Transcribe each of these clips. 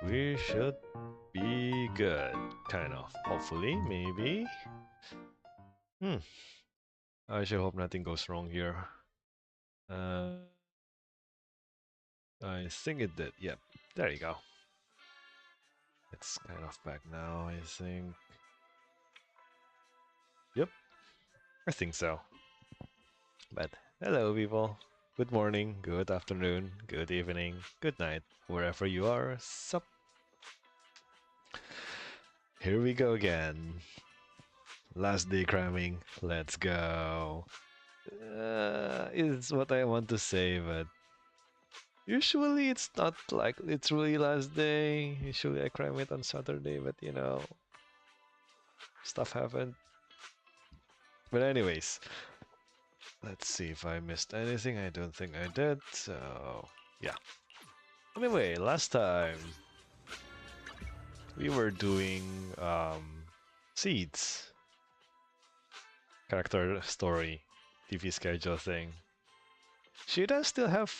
we should be good. Kind of. Hopefully, maybe. Hmm. I should hope nothing goes wrong here. Uh, I think it did. Yep. There you go. It's kind of back now, I think. Yep. I think so. But hello, people. Good morning, good afternoon, good evening, good night, wherever you are. Sup? Here we go again. Last day cramming. Let's go. Is what I want to say, but usually it's not like it's really last day. Usually I cram it on Saturday, but stuff happened. But anyways, let's see if I missed anything. I don't think I did. So yeah. Anyway, last time we were doing seeds character story TV schedule thing. Should I still have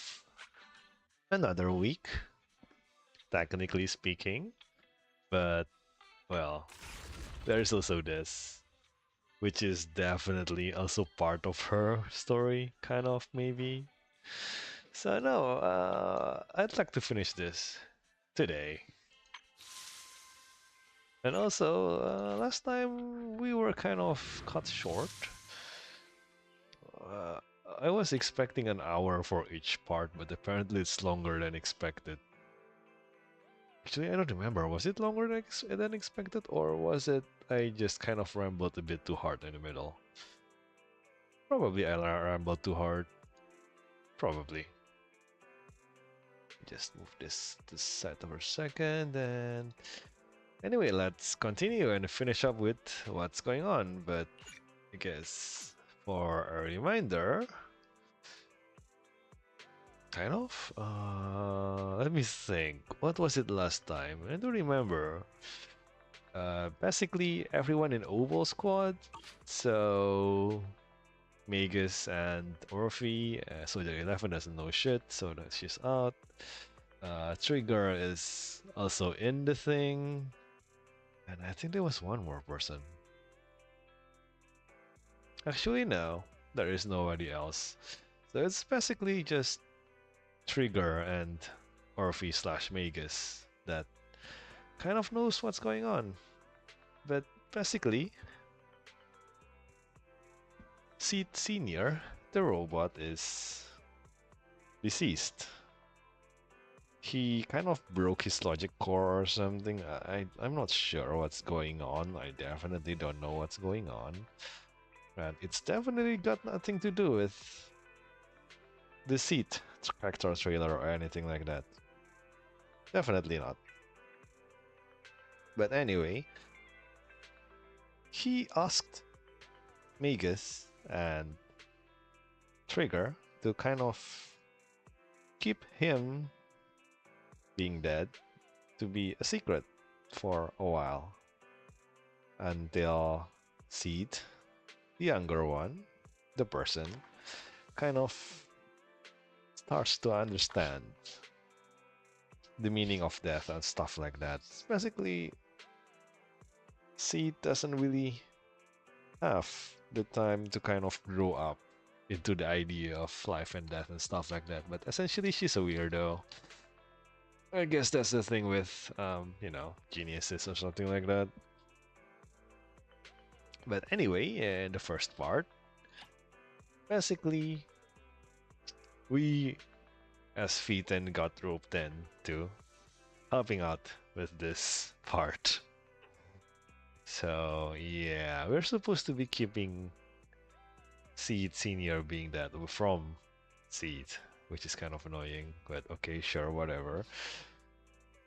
another week, technically speaking? But well, there's also this, which is definitely also part of her story, kind of maybe. So no, I'd like to finish this today. And also, last time we were kind of cut short. Uh, I was expecting an hour for each part, but apparently it's longer than expected. Actually, I don't remember. Was it longer than expected, or was it I just kind of rambled a bit too hard in the middle? Probably I rambled too hard. Probably. Just move this to the side for a second, and anyway, let's continue and finish up with what's going on. But I guess for a reminder, kind of. Let me think. What was it last time? I don't remember. Basically everyone in Oval Squad. So Magus and Orphe. Soldier 11 doesn't know shit, so that she's out. Trigger is also in the thing. And I think there was one more person. Actually, no. There is nobody else. So it's basically just Trigger and Orphe slash Magus that kind of knows what's going on. But basically, Seed Senior, the robot, is deceased. He kind of broke his logic core or something. I'm not sure what's going on. I definitely don't know what's going on. And it's definitely got nothing to do with the Seed character trailer or anything like that. Definitely not. But anyway, he asked Magus and Trigger to kind of keep him being dead to be a secret for a while until Seed, the younger one, the person, kind of starts to understand the meaning of death and stuff like that. Basically, Seed doesn't really have the time to kind of grow up into the idea of life and death and stuff like that. But essentially, she's a weirdo. I guess that's the thing with, geniuses or something like that. But anyway, in the first part, basically, we as Phaeton got roped in to helping out with this part. So yeah, we're supposed to be keeping Seed Senior being that from Seed, which is kind of annoying, but okay, sure, whatever.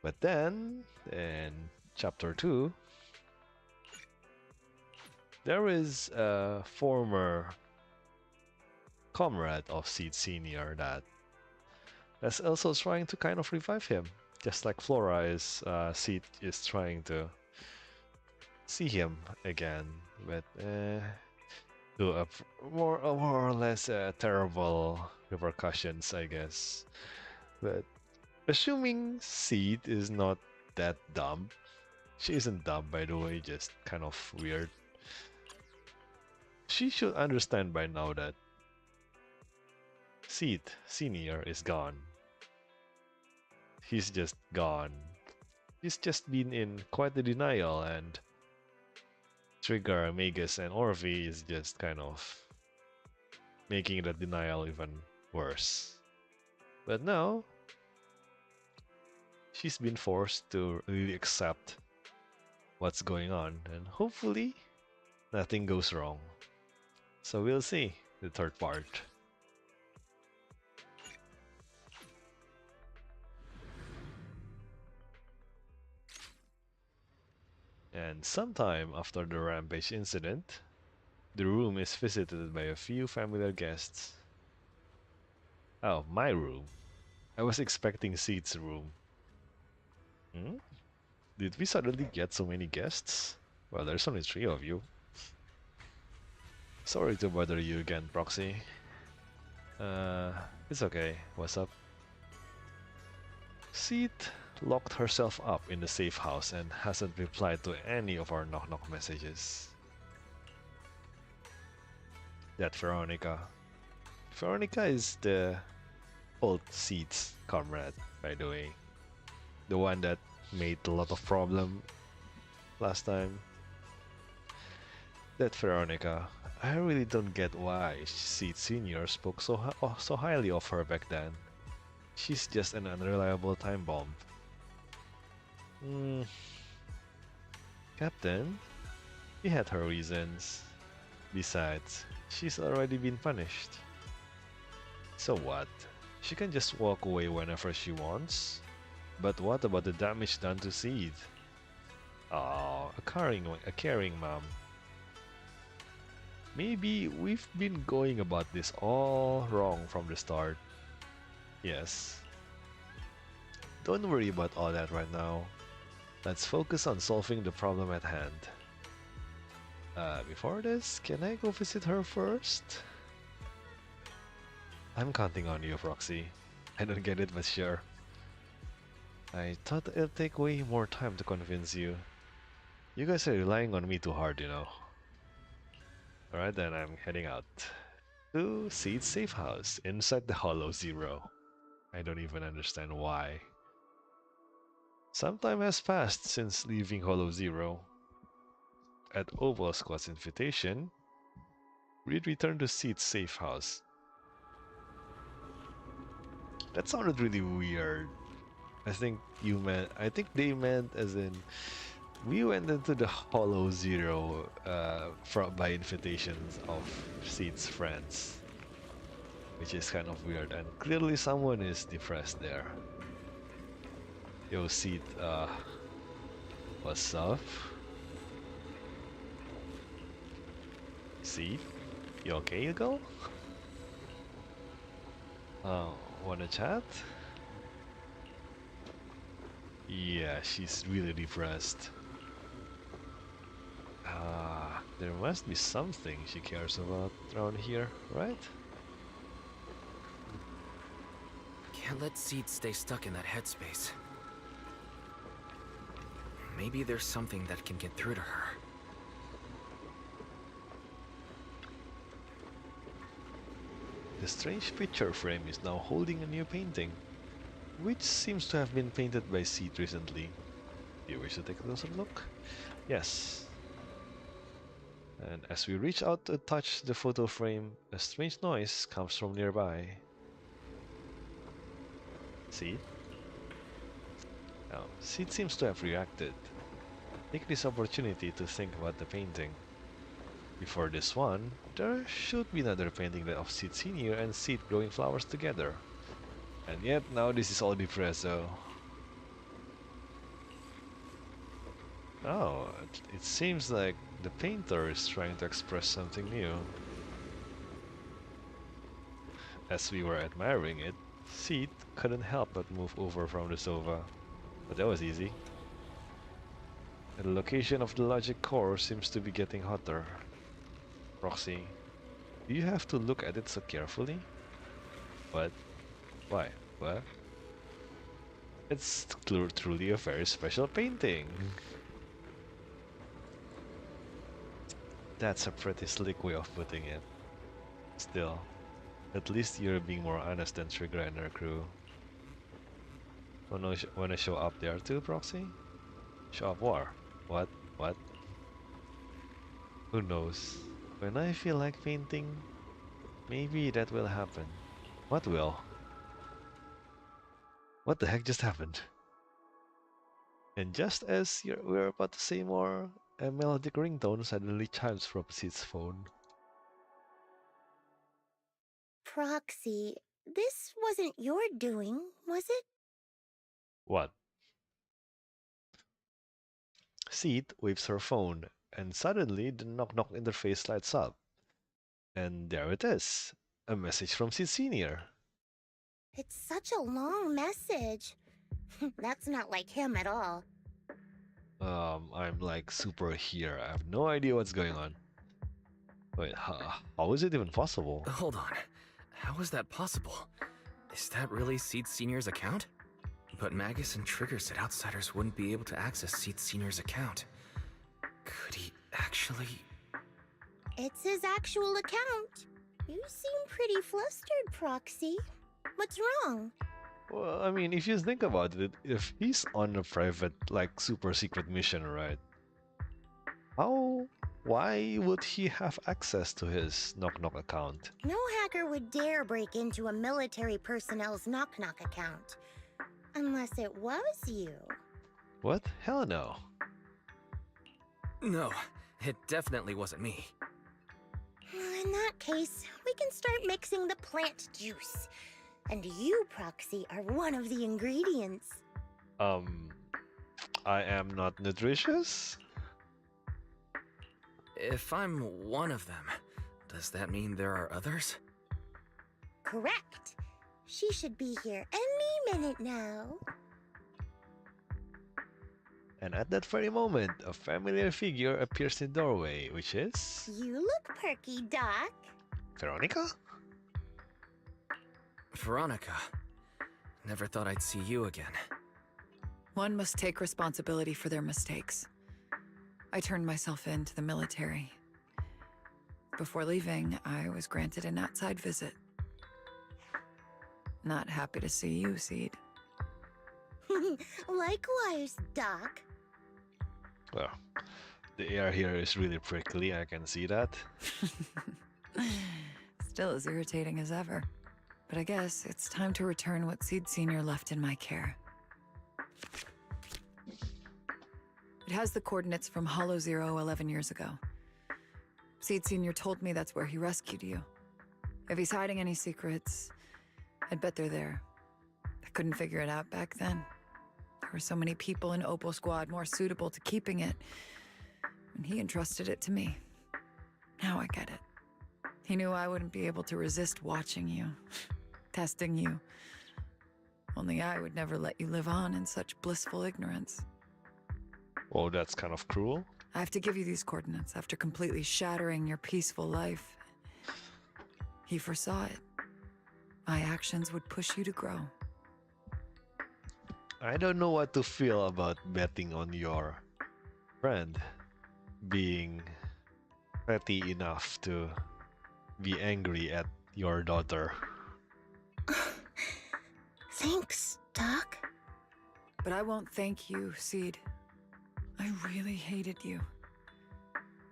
But then in chapter 2, there is a former comrade of Seed Senior that is also trying to kind of revive him, just like Flora is Seed is trying to see him again, but to a more or less terrible repercussions, I guess. But assuming Seed is not that dumb. She isn't dumb, by the way, just kind of weird. She should understand by now that Sid Senior is gone. He's just gone. He's just been in quite the denial, and Trigger, Magus, and Orvi is just kind of making that denial even worse. But now, she's been forced to really accept what's going on, and hopefully, nothing goes wrong. So we'll see the third part. And sometime after the Rampage incident, the room is visited by a few familiar guests. Oh, my room. I was expecting Seed's room. Hmm? Did we suddenly get so many guests? Well, there's only 3 of you. Sorry to bother you again, Proxy. It's okay. What's up? Seed locked herself up in the safe house and hasn't replied to any of our knock-knock messages. That Veronica. Veronica is the old Seed's comrade, by the way. The one that made a lot of problem last time. That Veronica. I really don't get why Seed Senior spoke so highly of her back then. She's just an unreliable time bomb. Captain, he had her reasons. Besides, she's already been punished. So what? She can just walk away whenever she wants? But what about the damage done to Seed? Oh, a caring mom. Maybe we've been going about this all wrong from the start. Yes. Don't worry about all that right now. Let's focus on solving the problem at hand. Before this, can I go visit her first? I'm counting on you, Proxy. I don't get it, but sure. I thought it'd take way more time to convince you. You guys are relying on me too hard, you know. Alright then, I'm heading out. To Seed's safe house, inside the Hollow Zero. I don't even understand why. Some time has passed since leaving Hollow Zero. At Oval Squad's invitation, we returned to Seed's safe house. That sounded really weird. I think they meant as in we went into the Hollow Zero by invitations of Seed's friends, which is kind of weird, and clearly someone is depressed there. Yo, Seed, what's up? Seed, you okay, you go? Wanna chat? Yeah, she's really depressed. There must be something she cares about around here, right? Can't let Seed stay stuck in that headspace. Maybe there's something that can get through to her. The strange picture frame is now holding a new painting, which seems to have been painted by Seed recently. Do you wish to take a closer look? Yes. And as we reach out to touch the photo frame, a strange noise comes from nearby. Seed? Now, Seed seems to have reacted. Take this opportunity to think about the painting. Before this one, there should be another painting of Seed Senior and Seed growing flowers together. And yet, now this is all depresso. Oh, it seems like the painter is trying to express something new. As we were admiring it, Seed couldn't help but move over from the sofa. But that was easy. And the location of the logic core seems to be getting hotter. Roxy, do you have to look at it so carefully? What? Why? What? It's truly a very special painting. That's a pretty slick way of putting it. Still, at least you're being more honest than Trigger and her crew. Wanna show up there too, Proxy? Show up war? What? What? Who knows? When I feel like painting, maybe that will happen. What will? What the heck just happened? And just as we're about to say more, a melodic ringtone suddenly chimes from Sid's phone. Proxy, this wasn't your doing, was it? What? Sid waves her phone, and suddenly the knock knock interface lights up. And there it is, a message from Sid Sr. It's such a long message. That's not like him at all. I'm like super here. I have no idea what's going on. Wait, how is it even possible? Hold on. How is that possible? Is that really Seed Senior's account? But Magus and Trigger said outsiders wouldn't be able to access Seed Senior's account. Could he actually... It's his actual account. You seem pretty flustered, Proxy. What's wrong? Well, I mean, if you think about it, if he's on a private, like, super secret mission, right? Why would he have access to his Knock Knock account? No hacker would dare break into a military personnel's Knock Knock account. Unless it was you. What? Hell no. No, it definitely wasn't me. In that case, we can start mixing the plant juice. And you, Proxy, are one of the ingredients. I am not nutritious? If I'm one of them, does that mean there are others? Correct. She should be here any minute now. And at that very moment, a familiar figure appears in the doorway, which is... You look perky, Doc. Veronica? Veronica. Never thought I'd see you again. One must take responsibility for their mistakes. I turned myself in to the military. Before leaving, I was granted an outside visit. Not happy to see you, Seed. Likewise, Doc. Well, the air here is really prickly, I can see that. Still as irritating as ever. But I guess it's time to return what Seed Senior left in my care. It has the coordinates from Hollow Zero 11 years ago. Seed Senior told me that's where he rescued you. If he's hiding any secrets, I'd bet they're there. I couldn't figure it out back then. There were so many people in Opal Squad more suitable to keeping it, and he entrusted it to me. Now I get it. He knew I wouldn't be able to resist watching you, testing you. Only I would never let you live on in such blissful ignorance. Oh, that's kind of cruel. I have to give you these coordinates after completely shattering your peaceful life. He foresaw it. My actions would push you to grow. I don't know what to feel about betting on your friend being petty enough to be angry at your daughter. Thanks, Doc. But I won't thank you, Seed. I really hated you.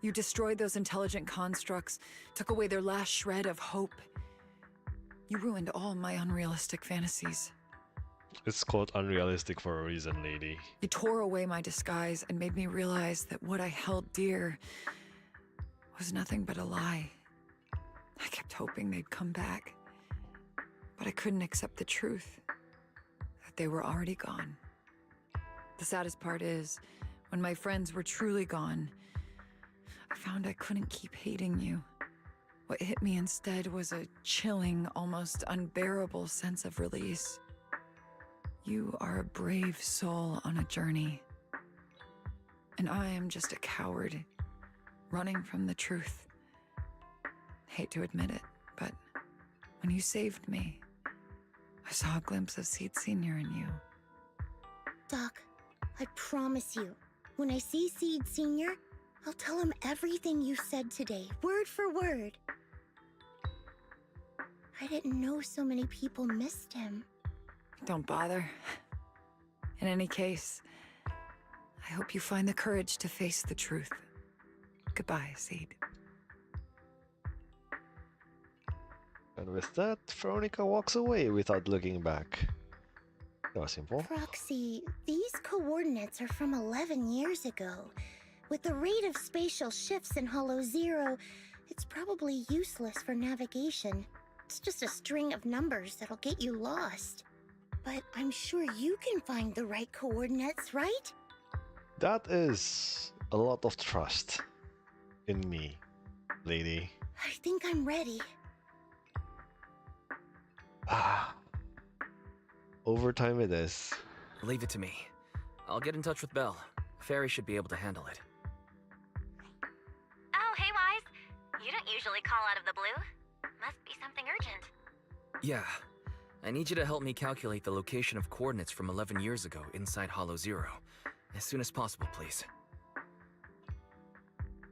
You destroyed those intelligent constructs, took away their last shred of hope. You ruined all my unrealistic fantasies. It's called unrealistic for a reason, lady. You tore away my disguise and made me realize that what I held dear was nothing but a lie. I kept hoping they'd come back, but I couldn't accept the truth, that they were already gone. The saddest part is, when my friends were truly gone, I found I couldn't keep hating you. What hit me instead was a chilling, almost unbearable sense of release. You are a brave soul on a journey. And I am just a coward, running from the truth. Hate to admit it, but when you saved me, I saw a glimpse of Seed Senior in you. Doc, I promise you, when I see Seed Sr., I'll tell him everything you said today, word for word. I didn't know so many people missed him. Don't bother. In any case, I hope you find the courage to face the truth. Goodbye, Seed. And with that, Veronica walks away without looking back. That was simple. Proxy, these coordinates are from 11 years ago. With the rate of spatial shifts in Hollow Zero, it's probably useless for navigation. It's just a string of numbers that'll get you lost. But I'm sure you can find the right coordinates, right? That is a lot of trust in me, lady. I think I'm ready. Ah. Overtime it is. Leave it to me. I'll get in touch with Belle. Fairy should be able to handle it. Oh, hey, Wise. You don't usually call out of the blue. Must be something urgent. Yeah. I need you to help me calculate the location of coordinates from 11 years ago inside Hollow Zero. As soon as possible, please.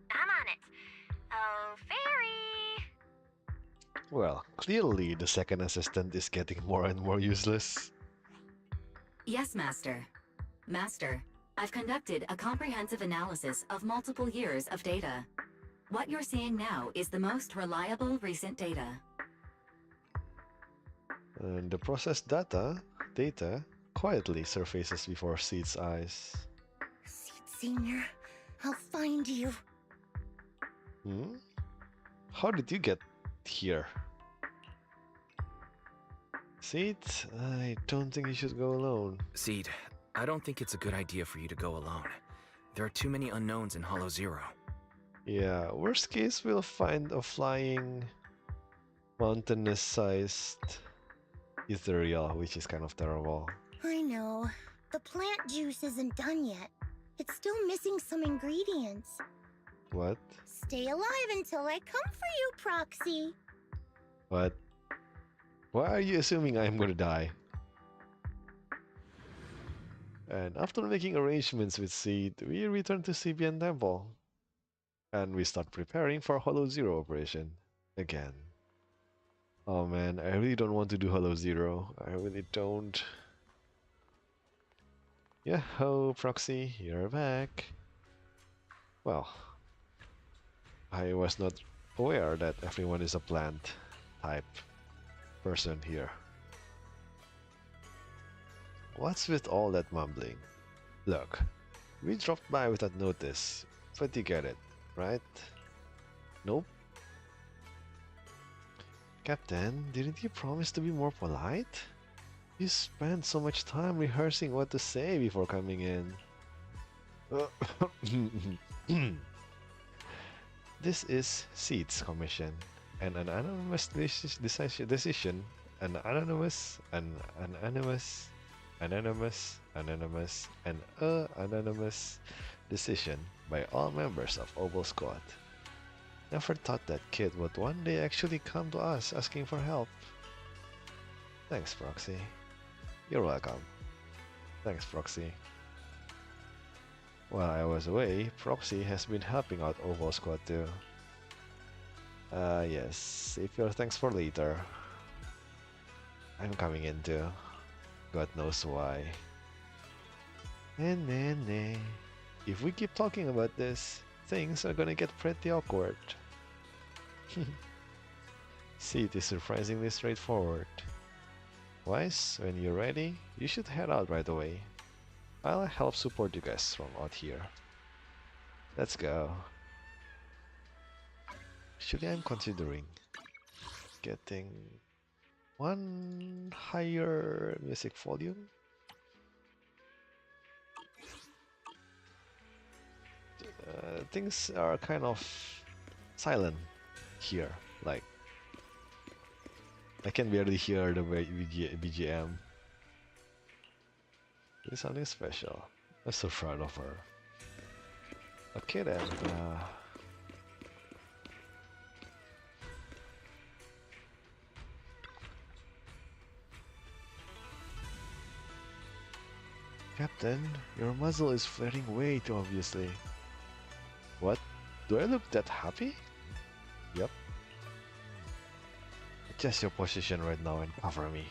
I'm on it. Oh, Fairy! Well, clearly the second assistant is getting more and more useless. Yes, Master. Master, I've conducted a comprehensive analysis of multiple years of data. What you're seeing now is the most reliable recent data. And the processed data quietly surfaces before Seed's eyes. Seed Sr., I'll find you. Hmm? How did you get here? Seed, I don't think you should go alone. Seed, I don't think it's a good idea for you to go alone. There are too many unknowns in Hollow Zero. Yeah, worst case we'll find a flying mountainous-sized ethereal, which is kind of terrible. I know. The plant juice isn't done yet. It's still missing some ingredients. What? Stay alive until I come for you, Proxy. What? Why are you assuming I'm gonna die? And after making arrangements with Seed, we return to Sibian Temple. And we start preparing for Hollow Zero operation. Again. Oh man, I really don't want to do Hollow Zero. I really don't. Yeah, ho, Proxy, you're back. Well, I was not aware that everyone is a plant type person here. What's with all that mumbling? Look, we dropped by without notice, but you get it, right? Nope. Captain, didn't you promise to be more polite? You spent so much time rehearsing what to say before coming in. This is Seed's commission, and an anonymous decision, an anonymous, and anonymous decision by all members of Oval Squad. Never thought that kid would one day actually come to us asking for help. Thanks, Proxy. You're welcome. Thanks, Proxy. While I was away, Proxy has been helping out Oval Squad too. Yes, save your thanks for later. I'm coming in too. God knows why. And if we keep talking about this, things are gonna get pretty awkward. See, it is surprisingly straightforward. Wise, when you're ready, you should head out right away. I'll help support you guys from out here. Let's go. Actually, I'm considering getting one higher music volume. Things are kind of silent here, like I can barely hear the BGM. It's something special. I'm so proud of her. Okay then. Captain, your muzzle is flaring way too obviously. What? Do I look that happy? Yep. Adjust your position right now and cover me.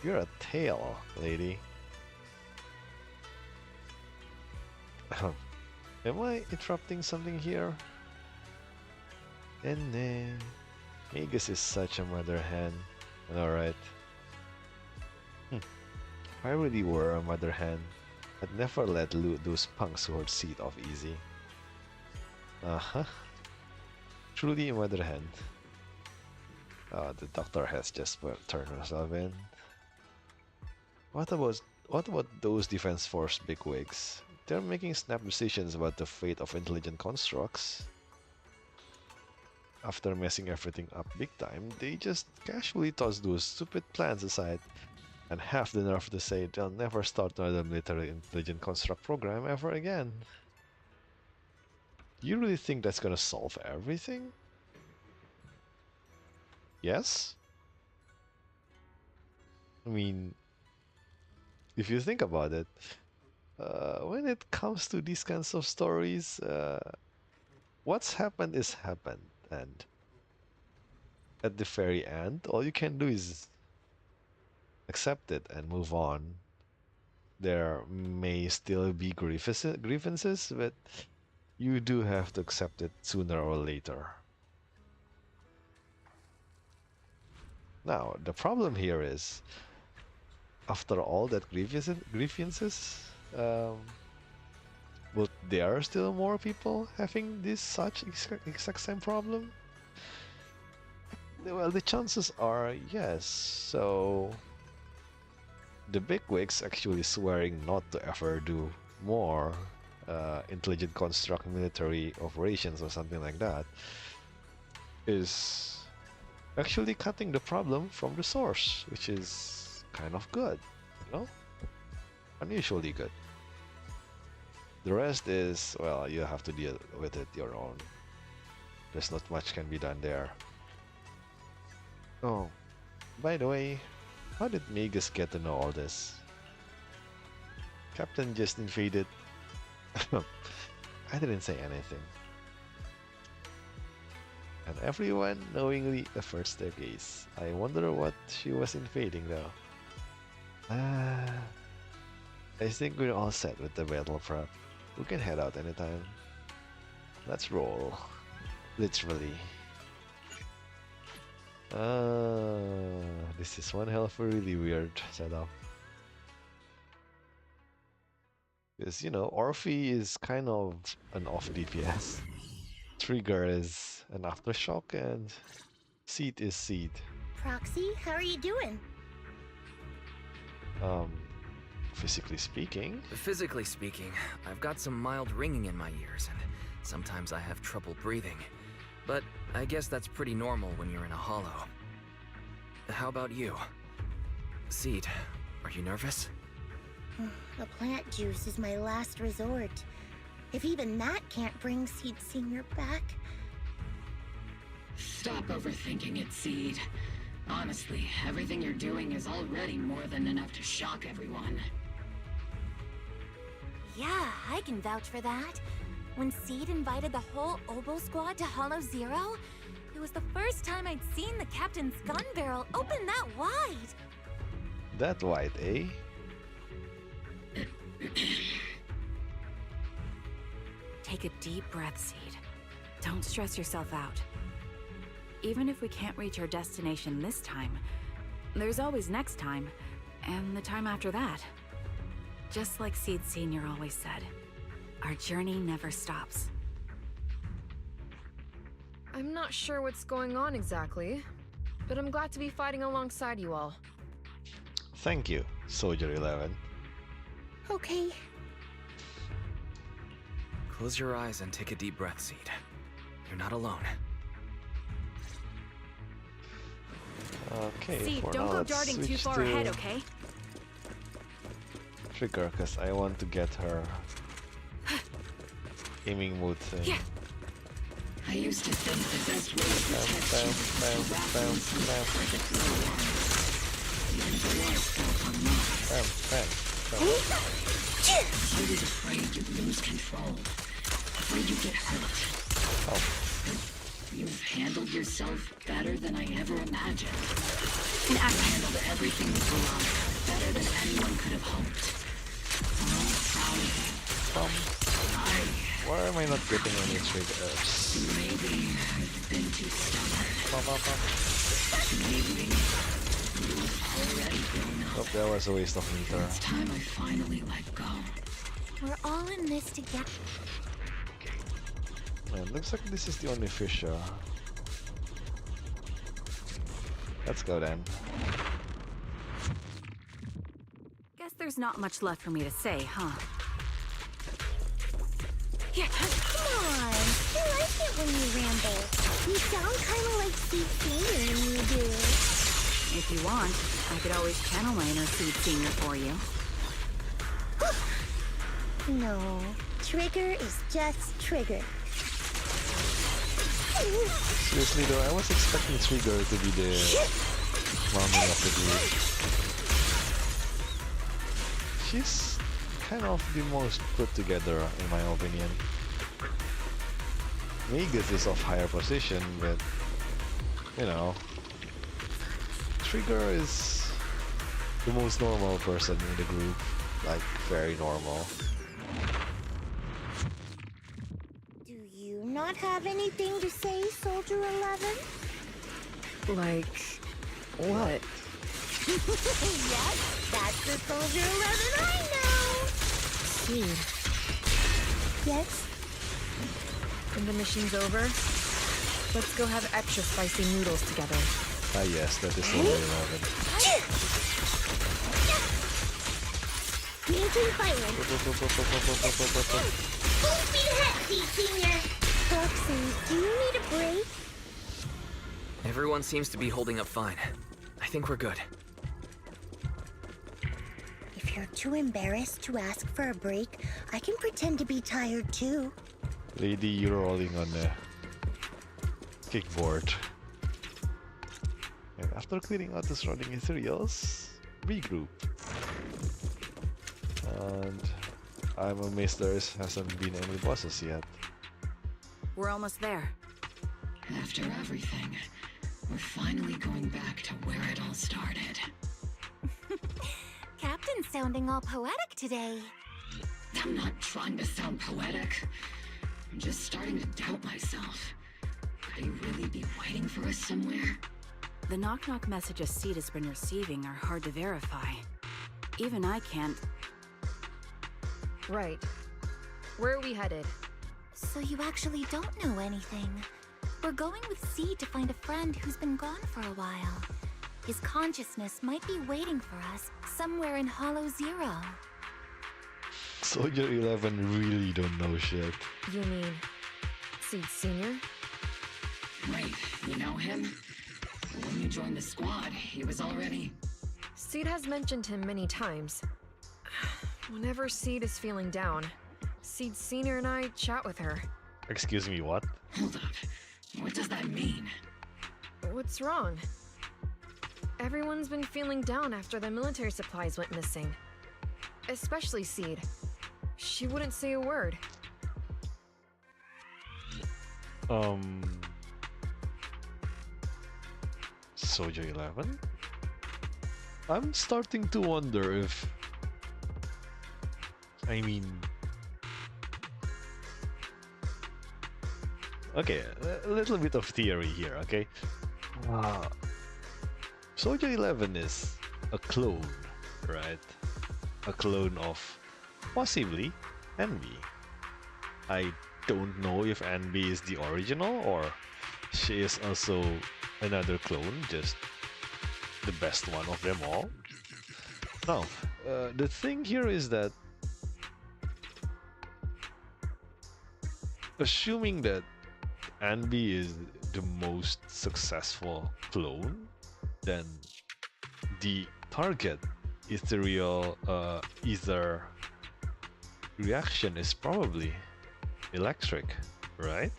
You're a tail, lady. Am I interrupting something here? And then Magus is such a mother hen. Alright. If I really were a mother hen, I'd never let those punks hold seat off easy. Uh-huh. Truly a mother hen. The doctor has just turned herself in. What about those Defense Force bigwigs? They're making snap decisions about the fate of intelligent constructs. After messing everything up big time, they just casually toss those stupid plans aside and have the nerve to say they'll never start another military intelligent construct program ever again. You really think that's gonna solve everything? Yes? I mean, if you think about it, when it comes to these kinds of stories, what's happened is happened, and at the very end, all you can do is accept it and move on. There may still be grievances, but you do have to accept it sooner or later. Now, the problem here is, after all that grievances, will there still more people having this such exact same problem? Well, the chances are yes. So the bigwigs actually swearing not to ever do more intelligent construct military operations or something like that is actually cutting the problem from the source, which is kind of good, you know? Unusually good. The rest is, well, you have to deal with it your own. There's not much can be done there. Oh, by the way, how did Magus get to know all this? Captain just invaded. I didn't say anything. And everyone knowingly averts their gaze. I wonder what she was invading though. I think we're all set with the battle prep. We can head out anytime. Let's roll. Literally. This is one hell of a really weird setup. Because, you know, Orphe is kind of an off DPS. Trigger is an aftershock, and Seed is Seed. Proxy, how are you doing? Physically speaking. Physically speaking, I've got some mild ringing in my ears, and sometimes I have trouble breathing. But I guess that's pretty normal when you're in a hollow. How about you? Seed, are you nervous? The plant juice is my last resort. If even that can't bring Seed Senior back... Stop overthinking it, Seed. Honestly, everything you're doing is already more than enough to shock everyone. Yeah, I can vouch for that. When Seed invited the whole Oboe squad to Hollow Zero, it was the first time I'd seen the captain's gun barrel open that wide. That wide, eh? Take a deep breath, Seed. Don't stress yourself out. Even if we can't reach our destination this time, there's always next time, and the time after that. Just like Seed Senior always said, our journey never stops. I'm not sure what's going on exactly, but I'm glad to be fighting alongside you all. Thank you, Soldier 11. Okay. Close your eyes and take a deep breath, Seed. You're not alone. Okay, Seed, for don't now, go let's darting too switch far to ahead, okay? Trigger, because I want to get her aiming mode thing. Yeah. I used to think the best way to Bam, protect bam, you was bam, to wrap bam, yourself bam. perfectly around. Even the last stuff on Mars. Bam, bam. I was afraid you'd lose control. Afraid you'd get hurt. Oh, You've handled yourself better than I ever imagined. An You action. handled everything with Veronica better than anyone could have hoped. I'm all proud of you. why am I not getting any triggers? Maybe I've been too stubborn. Maybe you've already grown up. Oh, that was a waste of meter. It's time I finally let go. We're all in this together. Man, looks like this is the only fish. Let's go then. Guess there's not much left for me to say, huh? Come on. I like it when you ramble. You sound kind of like Steve Senior when you do. If you want, I could always channel my inner Seed Senior for you. No. Trigger is just Trigger. Seriously though, I was expecting Trigger to be the mommy of the group. She's kind of the most put together in my opinion. Magus is of higher position, but you know, Trigger is the most normal person in the group, like very normal. Do you not have anything to say, Soldier 11? Like, what? Yes, that's the Soldier 11 I know! Seed, Yes? when the mission's over, let's go have extra spicy noodles together. Ah yes, that is Soldier 11. Maintain firing. Full speed ahead, Seed Senior! Foxy, do you need a break? Everyone seems to be holding up fine. I think we're good. If you're too embarrassed to ask for a break, I can pretend to be tired too. Lady, you're rolling on the kickboard. And after clearing out the surrounding ethereals, regroup. And I'm amazed there hasn't been any bosses yet. We're almost there. After everything, we're finally going back to where it all started. Captain's sounding all poetic today. I'm not trying to sound poetic. I'm just starting to doubt myself. Could he really be waiting for us somewhere? The knock-knock messages Seed has been receiving are hard to verify. Even I can't. Right. Where are we headed? So you actually don't know anything. We're going with Seed to find a friend who's been gone for a while. His consciousness might be waiting for us somewhere in Hollow Zero. Soldier 11 really don't know shit. You mean Seed Senior? Wait, you know him? When you joined the squad, he was already... Seed has mentioned him many times. Whenever Seed is feeling down, Seed Senior and I chat with her. Excuse me, what? Hold up. What does that mean? What's wrong? Everyone's been feeling down after the military supplies went missing. Especially Seed. She wouldn't say a word. Soldier 11? I'm starting to wonder if... I mean... Okay, a little bit of theory here, okay? Soldier 11 is a clone, right? A clone of possibly Envy. I don't know if Envy is the original or she is also another clone, just the best one of them all. Now, the thing here is that assuming that Envy is the most successful clone, then the target ethereal ether reaction is probably electric, right?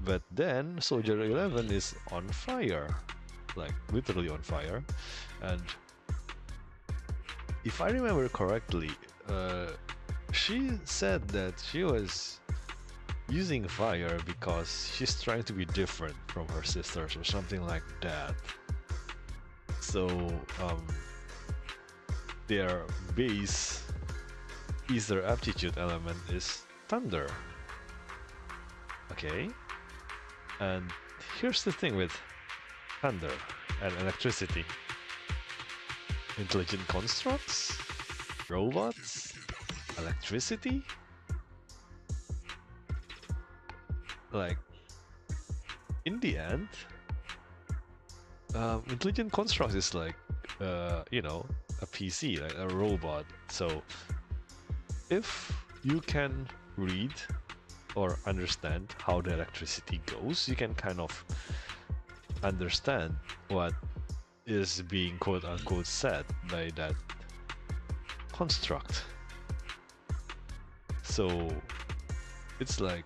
But then Soldier 11 is on fire, like literally on fire, and if I remember correctly, she said that she was using fire because she's trying to be different from her sisters or something like that. So their base ether aptitude element is thunder. Okay, and here's the thing with thunder and electricity. Intelligent constructs, robots, electricity. Like, in the end, intelligent constructs is like, you know, a PC, like a robot. So, if you can read or understand how the electricity goes, you can kind of understand what is being quote-unquote said by that construct. So, it's like,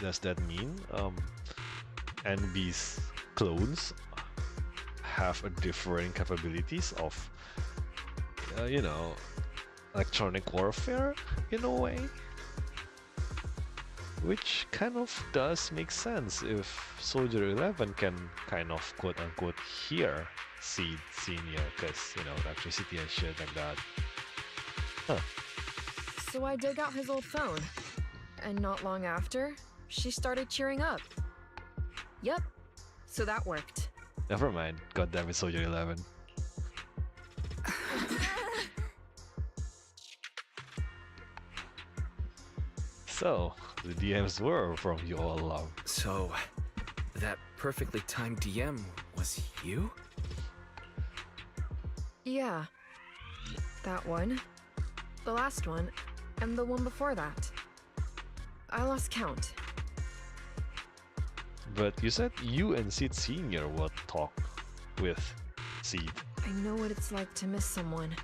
does that mean NB's clones have a differing capabilities of, you know, electronic warfare in a way? Which kind of does make sense if Soldier 11 can kind of quote-unquote hear Seed Senior, because, you know, electricity and shit like that. Huh. So I dug out his old phone, and not long after, she started cheering up. Yep, so that worked. Never mind, goddamn it, Soldier 11. So, the DMs were from you all along. So, that perfectly timed DM was you? Yeah. That one, the last one, and the one before that. I lost count. But you said you and Seed Senior would talk with Seed. I know what it's like to miss someone.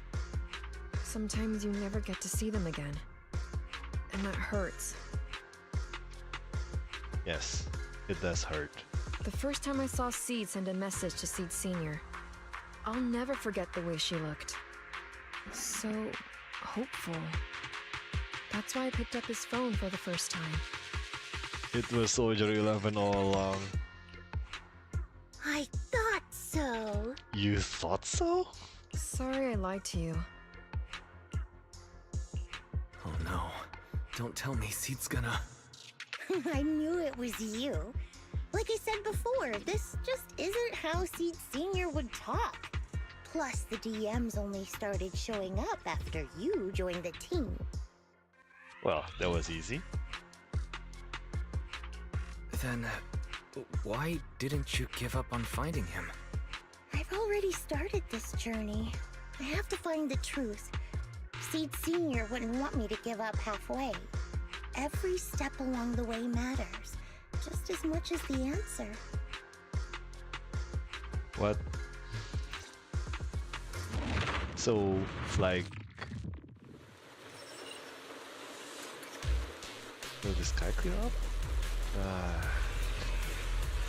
Sometimes you never get to see them again. And that hurts. Yes, it does hurt. The first time I saw Seed send a message to Seed Senior, I'll never forget the way she looked. So hopeful. That's why I picked up his phone for the first time. It was Soldier 11 all along. I thought so. You thought so? Sorry I lied to you. Oh no. Don't tell me Seed's gonna... I knew it was you. Like I said before, this just isn't how Seed Senior would talk. Plus, the DMs only started showing up after you joined the team. Well, that was easy. Then, why didn't you give up on finding him? I've already started this journey. I have to find the truth. Seed Senior wouldn't want me to give up halfway. Every step along the way matters, just as much as the answer. What? So, like... Will the sky clear up?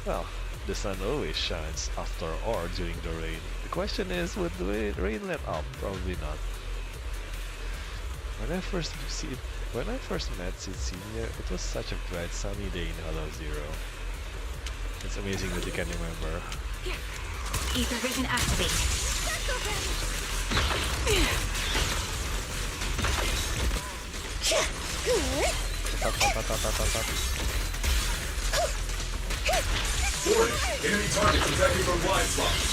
Well, the sun always shines after or during the rain. The question is, would the rain let up? Probably not. When I first met Seed Senior, it was such a bright sunny day in Hollow Zero. It's amazing that you can remember. Ether vision activate. Warning! Enemy targets attacking from blind spots.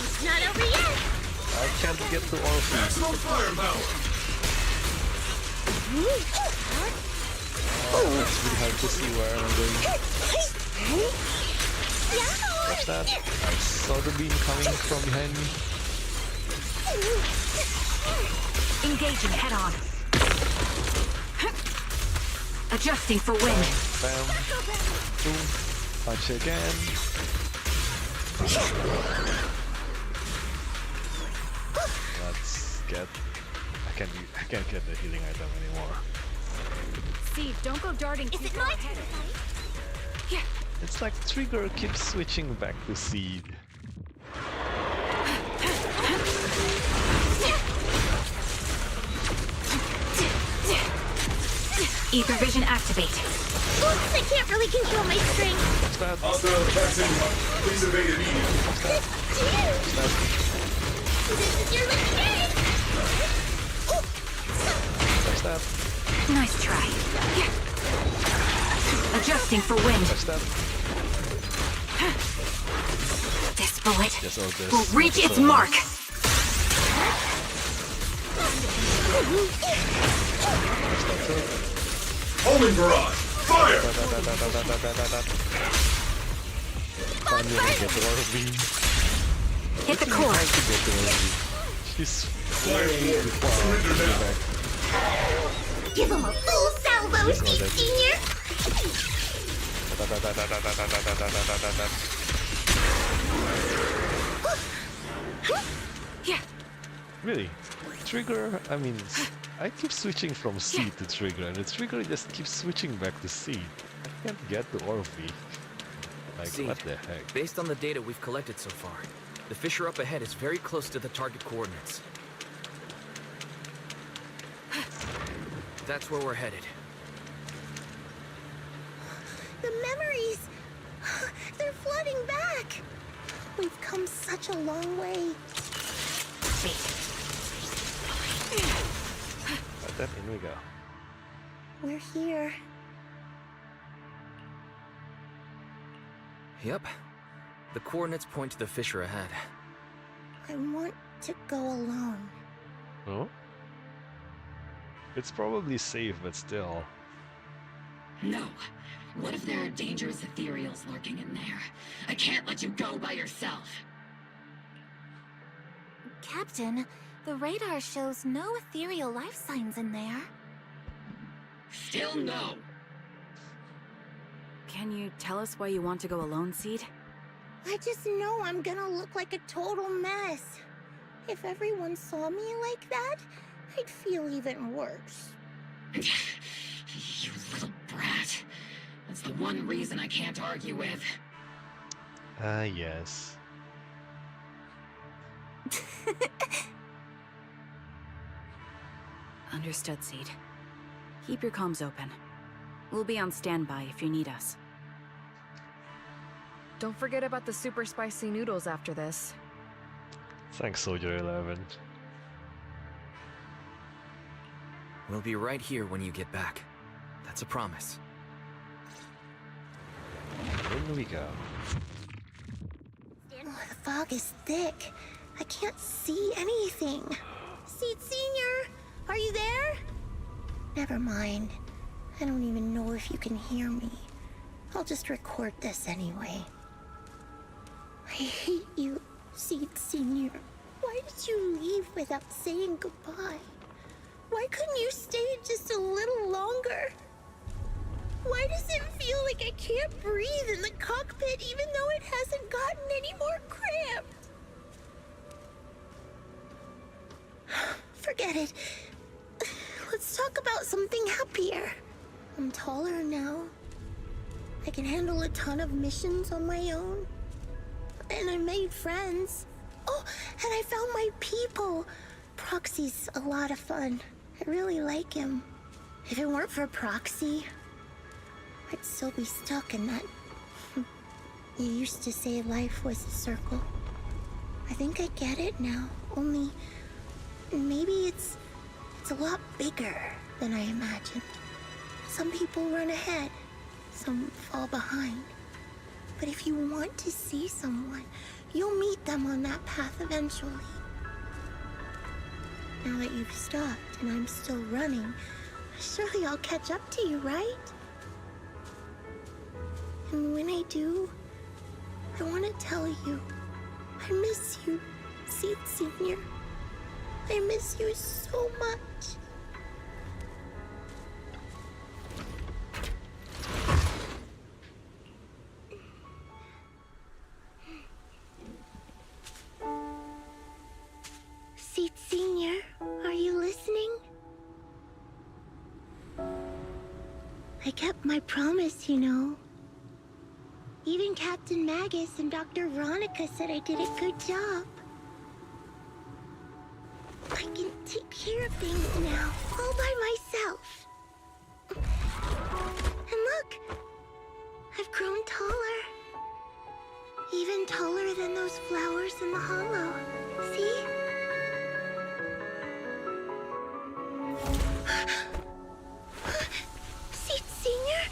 It's not over yet! I can't get to Orphan. Maximum firepower! It's really hard to see where I'm going. Watch that. I saw the beam coming from behind me. Engaging head on. Adjusting for wind. Bam. Boom. Punch again. Let's get... I can't get the healing item anymore. Seed, don't go darting too Is it far my ahead. turn to fight? Yeah. It's like Trigger keeps switching back to Seed. Ether vision activate. Oops, I can't really control my strength. What's that? Hostile attacks inbound. Please evade immediately. This is your lucky day. What's that? Nice try. Adjusting for wind. What's that? This bullet Yes, oh, this. will reach its mark. Homing barrage. Fire! Finally, I get the Orby. Hit the core. Trying to get the Orby. She's Fire war. Surrender now. Give him a full salvo, Seed Senior. Yeah. Really? Trigger, I mean, I keep switching from C to Trigger, and the Trigger just keeps switching back to C. I can't get the Orby. Like, Seed, what the heck? based on the data we've collected so far, the fissure up ahead is very close to the target coordinates. That's where we're headed. The memories, they're flooding back. We've come such a long way. But then in we go. We're here. Yep. The coordinates point to the fissure ahead. I want to go alone. Oh? It's probably safe, but still. No. What if there are dangerous ethereals lurking in there? I can't let you go by yourself. Captain, the radar shows no ethereal life signs in there. Still no. Can you tell us why you want to go alone, Seed? I just know I'm gonna look like a total mess. If everyone saw me like that, I'd feel even worse. You little brat. That's the one reason I can't argue with. Yes. Understood, Seed. Keep your comms open. We'll be on standby if you need us. Don't forget about the super spicy noodles after this. Thanks, Soldier 11. We'll be right here when you get back. That's a promise. In we go. Oh, the fog is thick. I can't see anything. Seed Senior, are you there? Never mind. I don't even know if you can hear me. I'll just record this anyway. I hate you, Seed Senior. Why did you leave without saying goodbye? Why couldn't you stay just a little longer? Why does it feel like I can't breathe in the cockpit even though it hasn't gotten any more cramped? Forget it. Let's talk about something happier. I'm taller now. I can handle a ton of missions on my own. And I made friends. Oh, and I found my people. Proxy's a lot of fun. I really like him. If it weren't for Proxy, I'd still be stuck in that. You used to say life was a circle. I think I get it now. Only maybe it's a lot bigger than I imagined. Some people run ahead, some fall behind. But if you want to see someone, you'll meet them on that path eventually. Now that you've stopped and I'm still running, surely I'll catch up to you, right? And when I do, I want to tell you, I miss you, Seed Senior. I miss you so much. Seed Senior, are you listening? I kept my promise, you know. Even Captain Magus and Dr. Veronica said I did a good job. I can take care of things now, all by myself. And look, I've grown taller. Even taller than those flowers in the hollow. See? Seed Senior?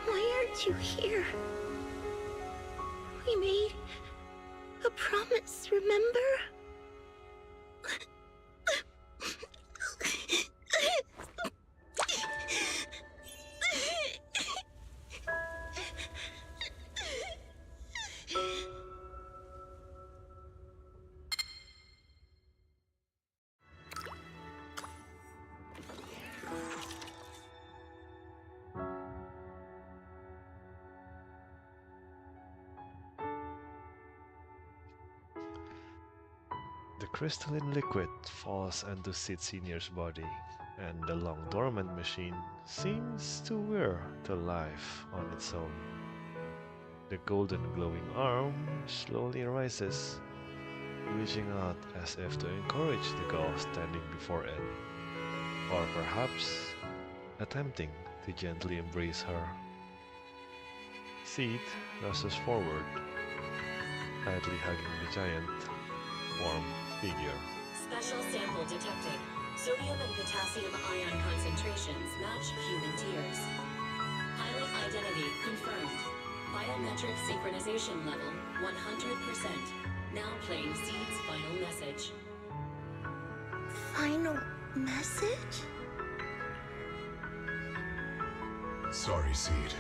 Why aren't you here? We made a promise, remember? The crystalline liquid falls into Sid Senior's body, and the long dormant machine seems to whir to life on its own. The golden glowing arm slowly rises, reaching out as if to encourage the girl standing before it, or perhaps attempting to gently embrace her. Sid rushes forward, tightly hugging the giant, warm figure. Special sample detected. Sodium and potassium ion concentrations match human tears. Pilot identity confirmed. Biometric synchronization level 100%. Now playing Seed's final message. Final message? Sorry, Seed.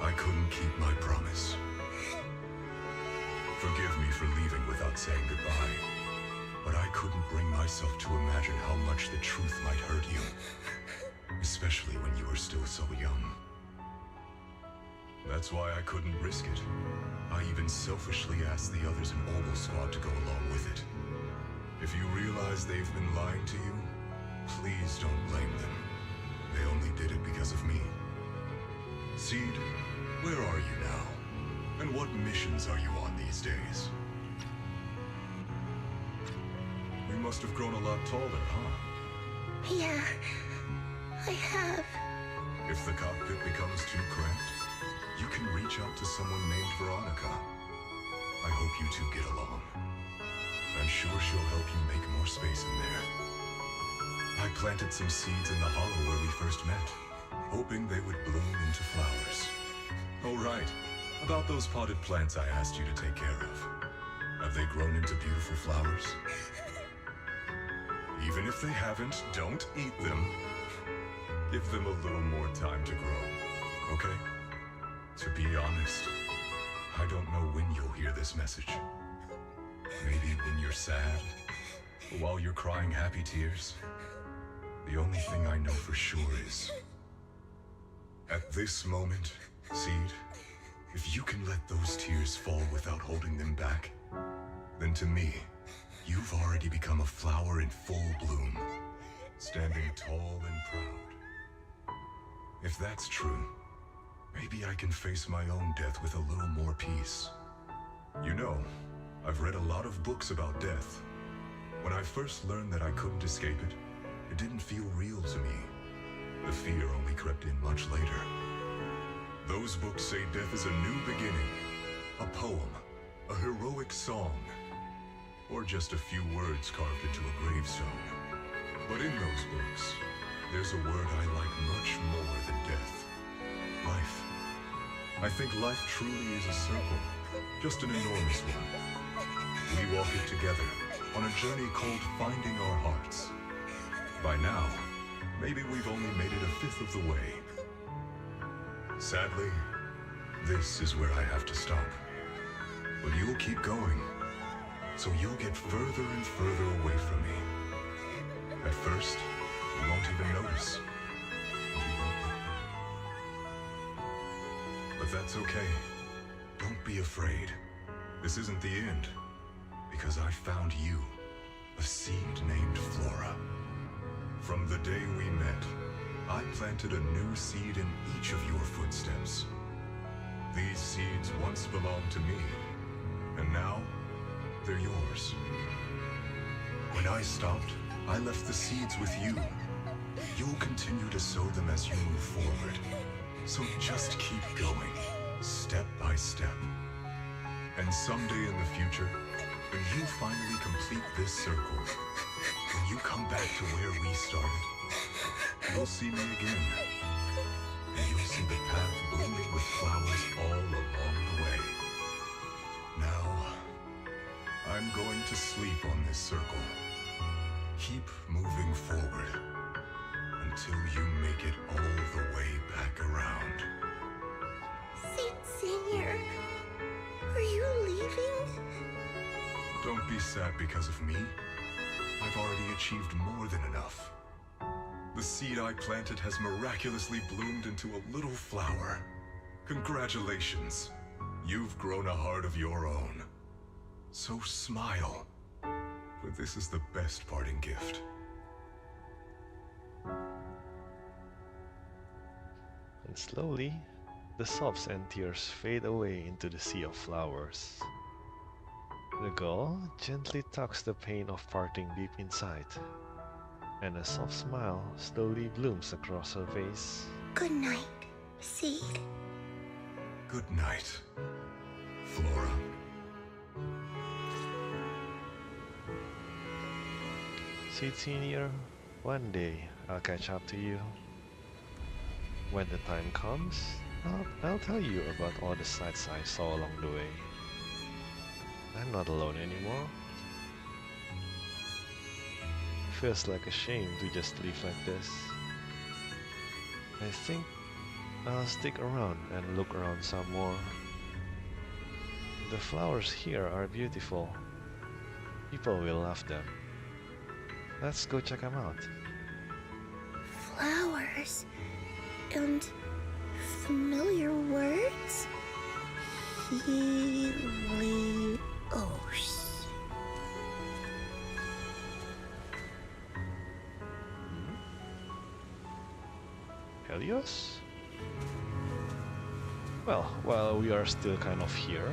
I couldn't keep my promise. Forgive me for leaving without saying goodbye. But I couldn't bring myself to imagine how much the truth might hurt you. Especially when you were still so young. That's why I couldn't risk it. I even selfishly asked the others in Oval Squad to go along with it. If you realize they've been lying to you, please don't blame them. They only did it because of me. Seed, where are you now? And what missions are you on these days? You must have grown a lot taller, huh? Yeah, I have. If the cockpit becomes too cramped, you can reach out to someone named Veronica. I hope you two get along. I'm sure she'll help you make more space in there. I planted some seeds in the hollow where we first met, hoping they would bloom into flowers. Oh, right. About those potted plants I asked you to take care of. Have they grown into beautiful flowers? Even if they haven't, don't eat them. Give them a little more time to grow, okay? To be honest, I don't know when you'll hear this message. Maybe when you're sad, or while you're crying happy tears. The only thing I know for sure is, at this moment, Seed, if you can let those tears fall without holding them back, then to me, you've already become a flower in full bloom, standing tall and proud. If that's true, maybe I can face my own death with a little more peace. You know, I've read a lot of books about death. When I first learned that I couldn't escape it, it didn't feel real to me. The fear only crept in much later. Those books say death is a new beginning, a poem, a heroic song, or just a few words carved into a gravestone. But in those books, there's a word I like much more than death. Life. I think life truly is a circle, just an enormous one. We walk it together on a journey called Finding Our Hearts. By now, maybe we've only made it a fifth of the way. Sadly, this is where I have to stop. But you'll keep going, so you'll get further and further away from me. At first, you won't even notice. But that's okay. be afraid. This isn't the end. Because I found you, a seed named Flora. From the day we met, I planted a new seed in each of your footsteps. These seeds once belonged to me, and now they're yours. When I stopped, I left the seeds with you. You'll continue to sow them as you move forward. So just keep going, step by step. And someday in the future, when you finally complete this circle, when you come back to where we started, you'll see me again. And you'll see the path blooming with flowers all along the way. Now, I'm going to sleep on this circle. Keep moving forward until you make it all the way back around. Seed Senior, are you leaving? Don't be sad because of me. I've already achieved more than enough. The seed I planted has miraculously bloomed into a little flower. Congratulations. You've grown a heart of your own. So smile, for this is the best parting gift. And slowly, the sobs and tears fade away into the sea of flowers. The girl gently tucks the pain of parting deep inside, and a soft smile slowly blooms across her face. Good night, Seed. Good night, Flora. Seed Senior, one day I'll catch up to you. When the time comes, I'll tell you about all the sights I saw along the way. I'm not alone anymore. Feels like a shame to just leave like this. I think I'll stick around and look around some more. The flowers here are beautiful. People will love them. Let's go check them out. Flowers and familiar words? Helios. Helios? Well, while we are still kind of here,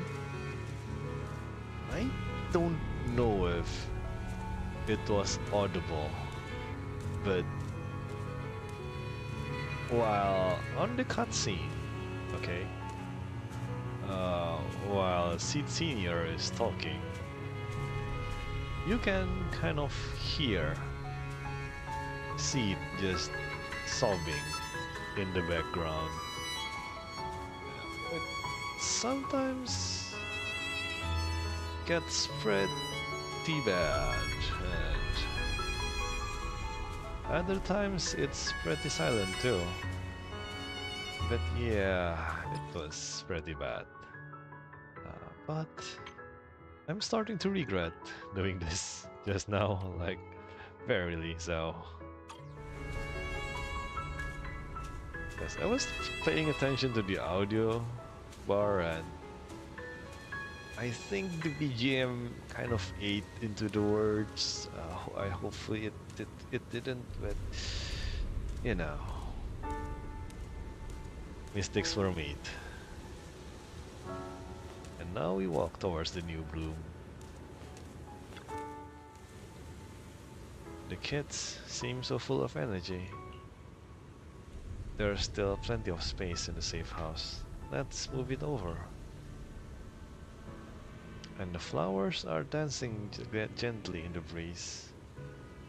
I don't know if it was audible, but while on the cutscene, okay, while Seed Senior is talking, you can kind of hear Seed just sobbing in the background. It sometimes gets pretty bad, and other times it's pretty silent too. But yeah, it was pretty bad. But I'm starting to regret doing this just now, like, verily so. Because I was paying attention to the audio bar, and I think the BGM kind of ate into the words. Hopefully it didn't, but you know, mistakes were made. And now we walk towards the new bloom. The kids seem so full of energy. There's still plenty of space in the safe house. Let's move it over. And the flowers are dancing gently in the breeze.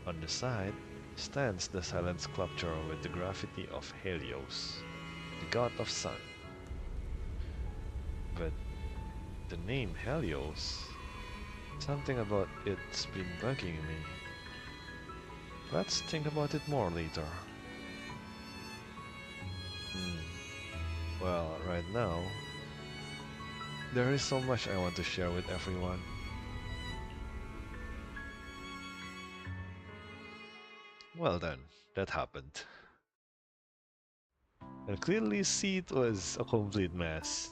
On the side stands the silent sculpture with the graffiti of Helios, the god of sun. But the name Helios, something about it's been bugging me. Let's think about it more later. Well, right now, there is so much I want to share with everyone. Well then, that happened. And clearly Seed was a complete mess.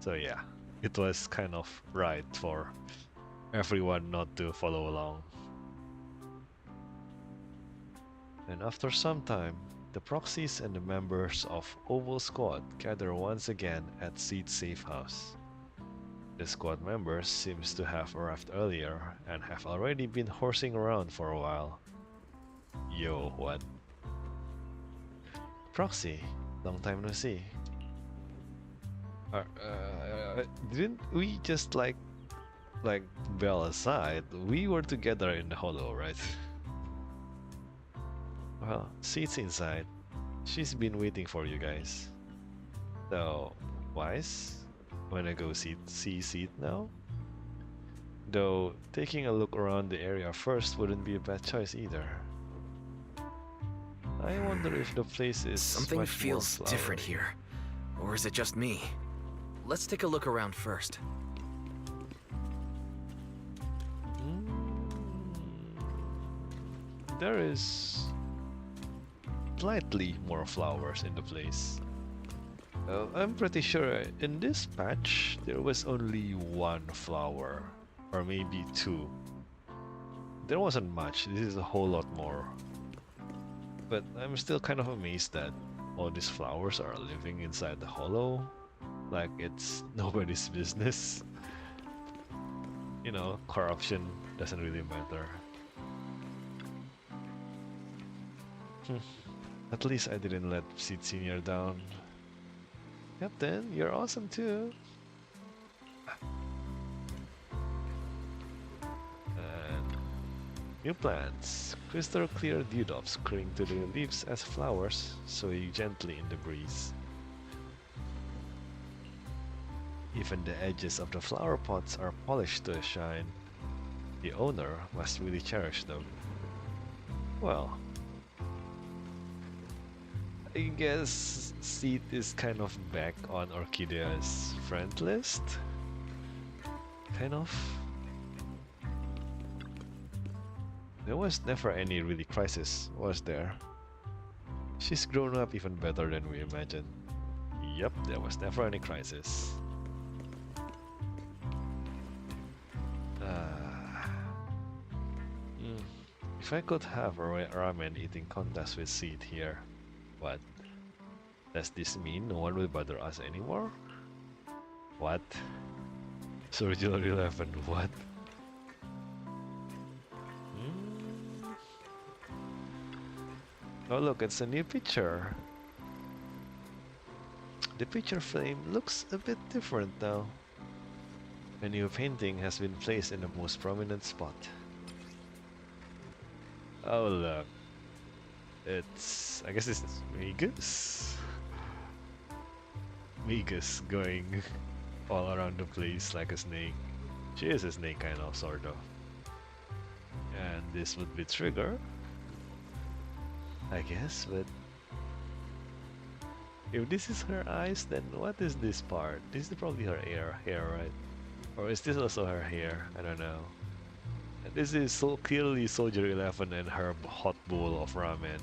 So yeah, it was kind of right for everyone not to follow along. And after some time, the proxies and the members of Oval Squad gather once again at Seed's safe house. The squad members seems to have arrived earlier and have already been horsing around for a while. Yo, what? Proxy, long time no see. Didn't we just like bail aside? We were together in the hollow, right? Well, Seed's inside. She's been waiting for you guys. So, Wise, wanna go see Seed now? Though, taking a look around the area first wouldn't be a bad choice either. I wonder if the place is Something much feels more different flowery. here. Or is it just me? Let's take a look around first. There is slightly more flowers in the place. I'm pretty sure in this patch there was only one flower, or maybe two. There wasn't much, this is a whole lot more. But I'm still kind of amazed that all these flowers are living inside the hollow, like it's nobody's business. You know, corruption doesn't really matter. At least I didn't let Seed Senior down. Captain, you're awesome too. And new plants. Crystal clear dewdrops cling to the leaves as flowers, swaying gently in the breeze. Even the edges of the flower pots are polished to a shine. The owner must really cherish them. Well, I guess Seed is kind of back on Orchidea's friend list. Kind of. There was never any really crisis, was there? She's grown up even better than we imagined. Yep, there was never any crisis. If I could have a ramen eating contest with Seed here, what? Does this mean no one will bother us anymore? What? Surgical 11, what? Oh look, it's a new picture. The picture frame looks a bit different now. A new painting has been placed in the most prominent spot. Oh look. I guess this is Vegas? Vegas going all around the place like a snake. She is a snake kind of, sort of. And this would be Trigger, I guess, but if this is her eyes, then what is this part? This is probably her hair, right? Or is this also her hair? I don't know. And this is so clearly Soldier 11 and her hot bowl of ramen.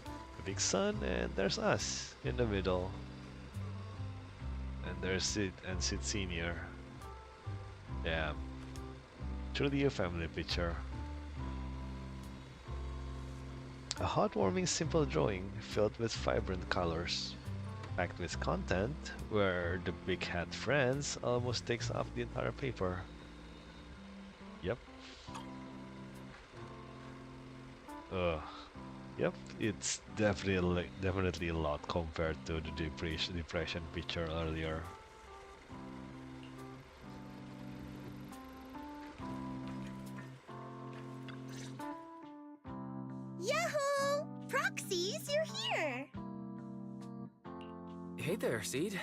The big sun, and there's us in the middle. And there's Sid and Sid Senior. Damn. Truly a family picture. A heartwarming simple drawing filled with vibrant colors, packed with content where the big hat friends almost takes up the entire paper. Yep. Yep, it's definitely a lot compared to the depression picture earlier. Yahoo! Proxies, you're here! Hey there, Seed.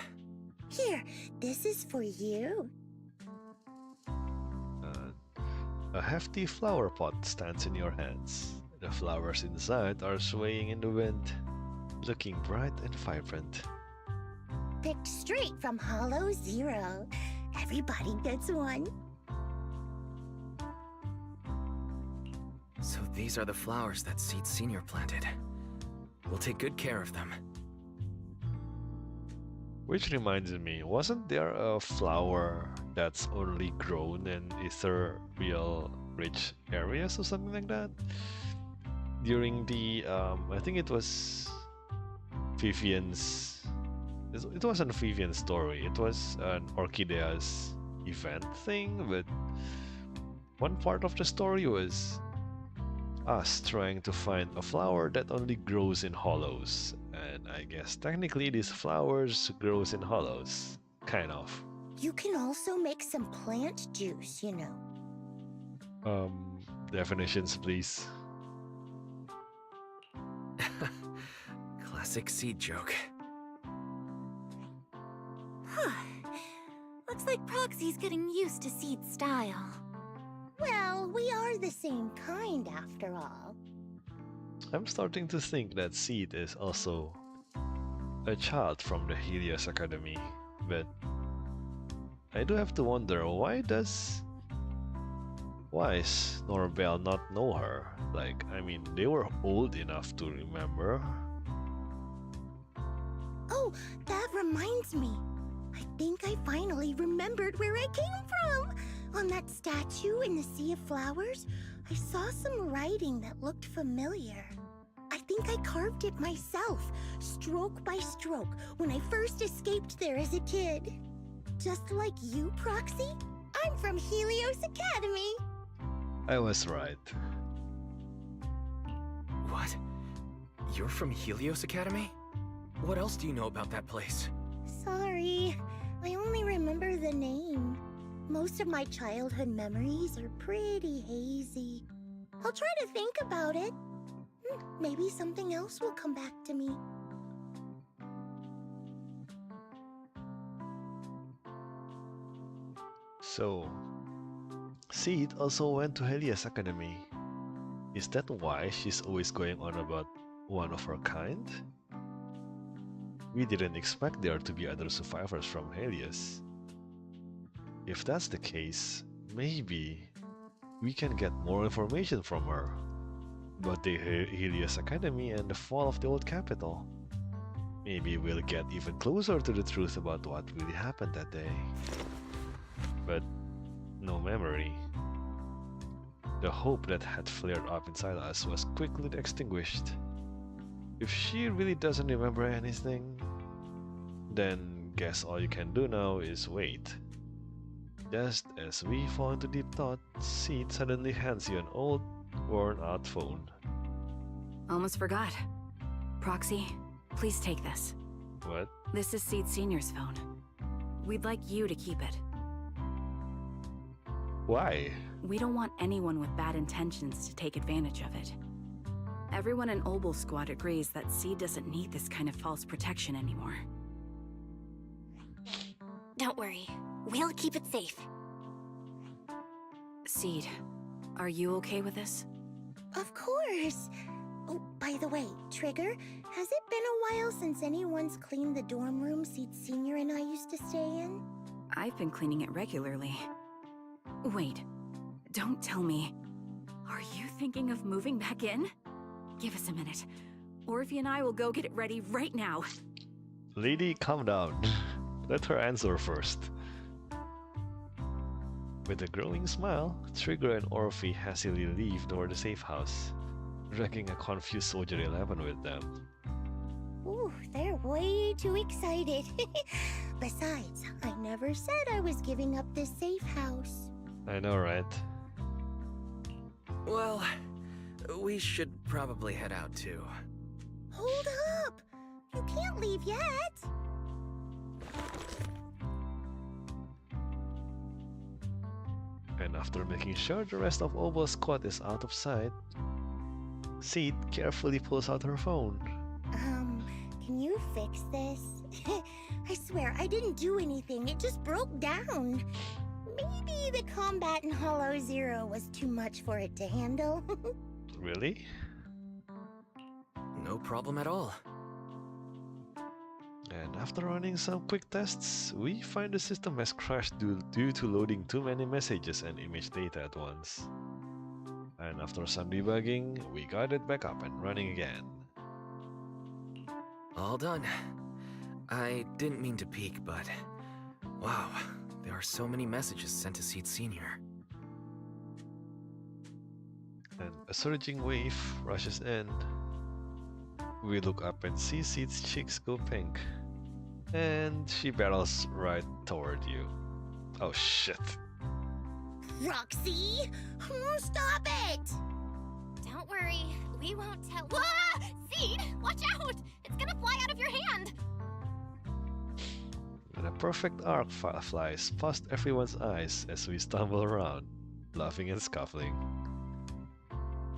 Here, this is for you. A hefty flower pot stands in your hands. The flowers inside are swaying in the wind, looking bright and vibrant. Picked straight from Hollow Zero. Everybody gets one. So these are the flowers that Seed Senior planted. We'll take good care of them. Which reminds me, wasn't there a flower that's only grown in ethereal rich areas or something like that? During the, I think it was Vivian's, it wasn't Vivian's story, it was an Orchidea's event thing, but one part of the story was us trying to find a flower that only grows in hollows. And I guess technically these flowers grows in hollows. Kind of. You can also make some plant juice, you know. Definitions, please. Classic seed joke. Looks like Proxy's getting used to Seed's style. Well, we are the same kind after all. I'm starting to think that Seed is also a child from the Helios Academy, but I do have to wonder, why is Norbel not know her? Like, I mean, they were old enough to remember. Oh, that reminds me. I think I finally remembered where I came from. On that statue in the Sea of Flowers, I saw some writing that looked familiar. I think I carved it myself, stroke by stroke, when I first escaped there as a kid. Just like you, Proxy, I'm from Helios Academy. I was right. What? You're from Helios Academy? What else do you know about that place? Sorry, I only remember the name. Most of my childhood memories are pretty hazy. I'll try to think about it. Maybe something else will come back to me. So, Seed also went to Helios Academy. Is that why she's always going on about one of her kind? We didn't expect there to be other survivors from Helios. If that's the case, maybe we can get more information from her about the Helios Academy and the fall of the old capital. Maybe we'll get even closer to the truth about what really happened that day. But no memory. The hope that had flared up inside us was quickly extinguished. If she really doesn't remember anything, then guess all you can do now is wait. Just as we fall into deep thought, Seed suddenly hands you an old, worn-out phone. Almost forgot. Proxy, please take this. What? This is Seed Senior's phone. We'd like you to keep it. Why? We don't want anyone with bad intentions to take advantage of it. Everyone in Obel Squad agrees that Seed doesn't need this kind of false protection anymore. Don't worry, we'll keep it safe. Seed, are you okay with this? Of course. Oh, by the way, Trigger, has it been a while since anyone's cleaned the dorm room Seed Senior and I used to stay in? I've been cleaning it regularly. Wait, don't tell me. Are you thinking of moving back in? Give us a minute. Orphe and I will go get it ready right now. Lady, calm down. Let her answer first. With a growing smile, Trigger and Orphe hastily leave toward the safe house, dragging a confused Soldier 11 with them. Ooh, they're way too excited. Besides, I never said I was giving up this safe house. I know, right? Well, we should probably head out too. Hold up! You can't leave yet! And after making sure the rest of Obel's squad is out of sight, Seed carefully pulls out her phone. Can you fix this? I swear, I didn't do anything, it just broke down. Maybe the combat in Hollow Zero was too much for it to handle. Really? No problem at all. And after running some quick tests, we find the system has crashed due to loading too many messages and image data at once. And after some debugging, we got it back up and running again. All done. I didn't mean to peek, but... Wow, there are so many messages sent to Seed Senior. And a surging wave rushes in. We look up and see Seed's cheeks go pink. And she barrels right toward you. Oh shit. Roxy! Stop it! Don't worry, we won't tell. Ah! Seed, watch out! It's gonna fly out of your hand! And a perfect arc flies past everyone's eyes as we stumble around, laughing and scuffling.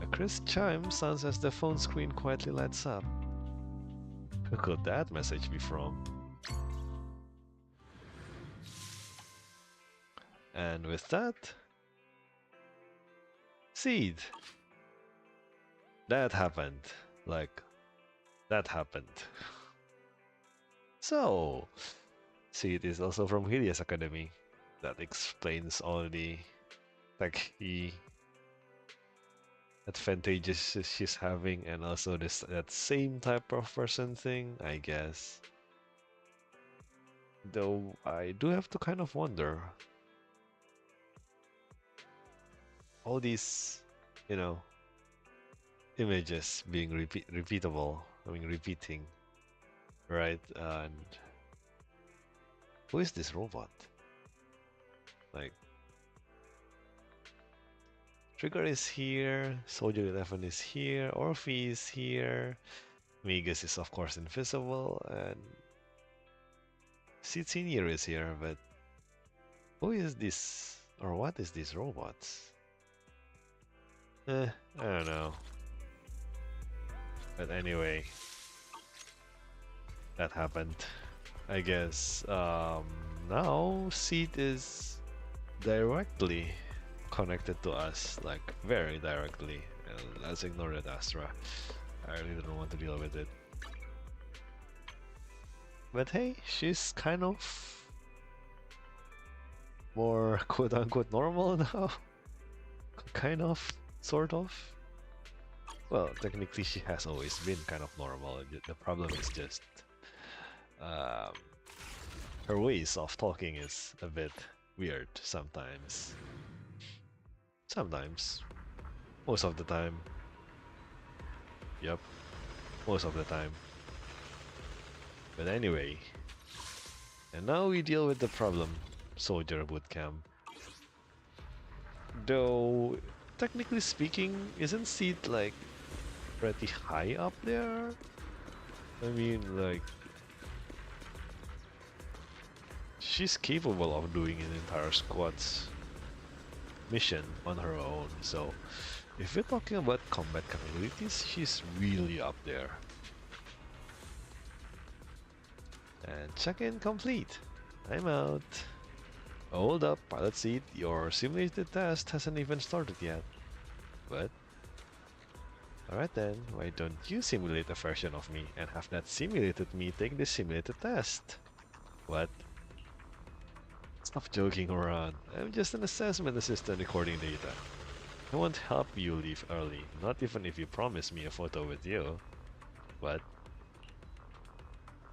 A crisp chime sounds as the phone screen quietly lights up. Who could that message be from? And with that, Seed. That happened. Like, that happened. So, Seed is also from Helios Academy. That explains all the techie advantages she's having, and also that same type of person thing, I guess. Though I do have to kind of wonder. All these, you know, images being repeatable, I mean repeating, right? And who is this robot? Like, Trigger is here, Soldier 11 is here, Orphe is here, Megas is of course invisible, and Seed Senior is here, but who is this, or what is these robots? I don't know. But anyway, that happened. I guess now Seed is directly connected to us, like very directly. Let's ignore that Astra. I really don't want to deal with it. But hey, she's kind of more quote-unquote normal now. Kind of, sort of. Well, technically she has always been kind of normal. The problem is just her ways of talking is a bit weird sometimes. Sometimes. Most of the time. Yep. Most of the time. But anyway. And now we deal with the problem. Soldier Bootcamp. Though, technically speaking, isn't Seed like pretty high up there? I mean, like, she's capable of doing an entire squad's mission on her own, so if we're talking about combat capabilities, she's really up there. And check-in complete. I'm out. Hold up, Pilot Seed, your simulated test hasn't even started yet. What? Alright then, why don't you simulate a version of me and have that simulated me take the simulated test? What? Stop joking around. I'm just an assessment assistant recording data. I won't help you leave early, not even if you promise me a photo with you. What?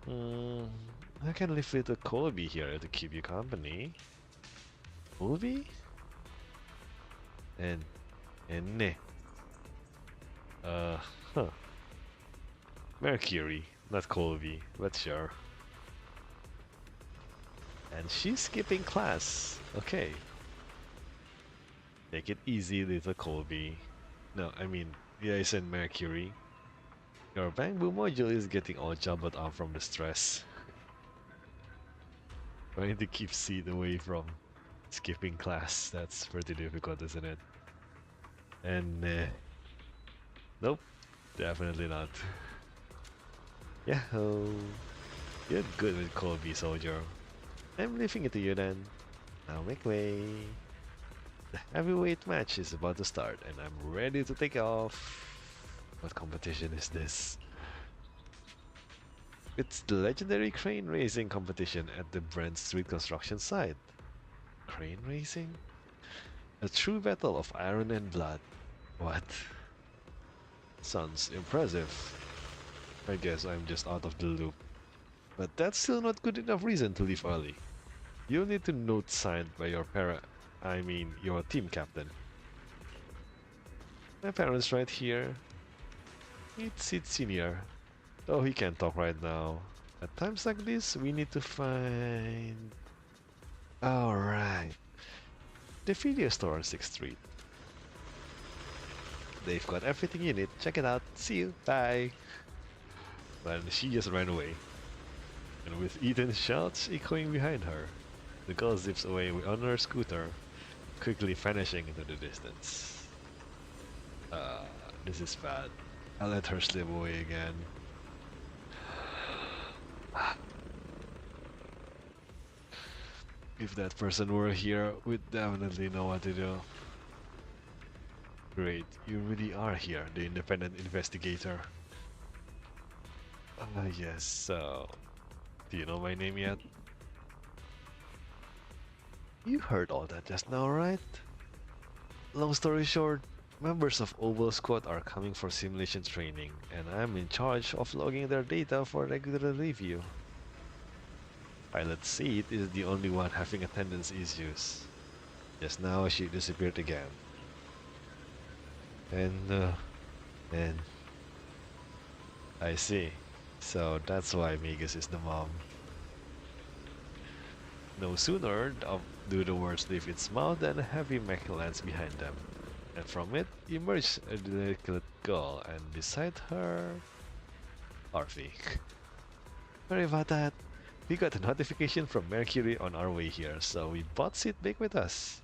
I can leave little Colby here to keep you company. Colby? And ne. Huh. Mercury, not Colby, but sure. And she's skipping class. Okay. Take it easy, little Colby. No, I mean, yeah, I said Mercury. Your bamboo module is getting all jumbled up from the stress. Trying to keep Seed away from skipping class. That's pretty difficult, isn't it? And nope, definitely not. Yeah, you're good with Colby, Soldier. I'm leaving it to you then. Now make way. The heavyweight match is about to start and I'm ready to take off. What competition is this? It's the legendary crane racing competition at the Brent Street construction site. Crane racing? A true battle of iron and blood. What? Sounds impressive. I guess I'm just out of the loop. But that's still not good enough reason to leave early. You'll need to note signed by your your team captain. My parents right here. It's Sid Senior. Oh, he can't talk right now. At times like this, we need to find... Alright. The video store on 6th Street. They've got everything you need. Check it out. See you. Bye. And she just ran away. And with Ethan's shouts echoing behind her, the girl zips away on her scooter, quickly vanishing into the distance. This is bad. I'll let her slip away again. If that person were here, we'd definitely know what to do. Great, you really are here, the independent investigator. Yes, so... Do you know my name yet? You heard all that just now, right? Long story short, members of Oval Squad are coming for simulation training, and I'm in charge of logging their data for regular review. Pilot Seed is the only one having attendance issues. Just now she disappeared again. And I see. So that's why Magus is the mom. No sooner do the words leave its mouth than a heavy mech lands behind them. And from it emerges a delicate girl, and beside her... Harvey. Sorry about that. We got a notification from Mercury on our way here, so we bought Sid back with us.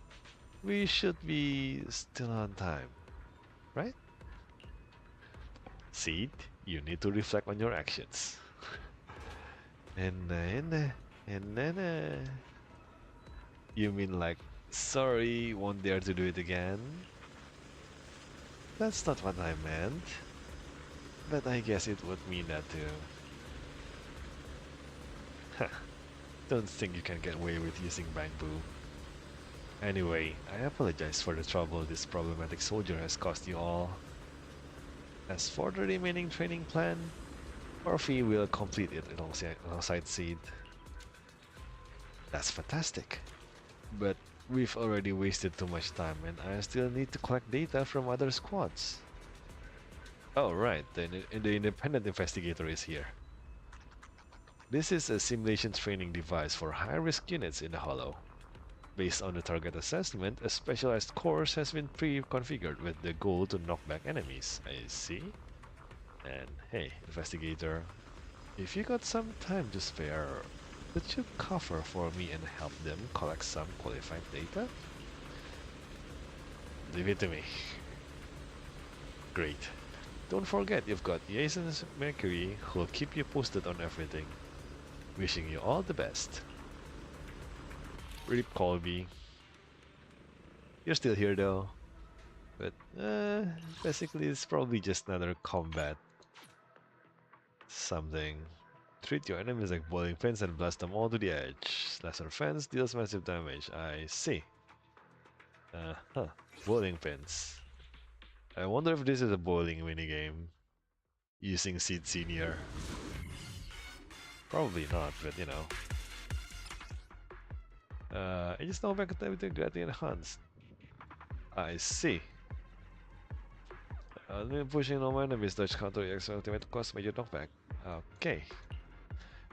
We should be still on time, right? Sid, you need to reflect on your actions. You mean like, sorry, won't dare to do it again? That's not what I meant. But I guess it would mean that too. Don't think you can get away with using bamboo. Anyway, I apologize for the trouble this problematic soldier has caused you all. As for the remaining training plan, Orphe will complete it alongside Seed. That's fantastic. But we've already wasted too much time, and I still need to collect data from other squads. Oh right, the independent investigator is here. This is a simulation training device for high-risk units in the Hollow. Based on the target assessment, a specialized course has been pre-configured with the goal to knock back enemies. I see. And hey, investigator, if you got some time to spare, could you cover for me and help them collect some qualified data? Leave it to me. Great. Don't forget you've got Jason's Mercury who'll keep you posted on everything. Wishing you all the best. Rip Colby. You're still here though. But basically it's probably just another combat something. Treat your enemies like bowling pins and blast them all to the edge. Lesser fence deals massive damage. I see. Bowling pins. I wonder if this is a bowling minigame using Sid Senior. Probably not, but you know. I just know back at everything getting enhanced. I see. Pushing no enemies, dodge counter X ultimate cost major knockback. Okay.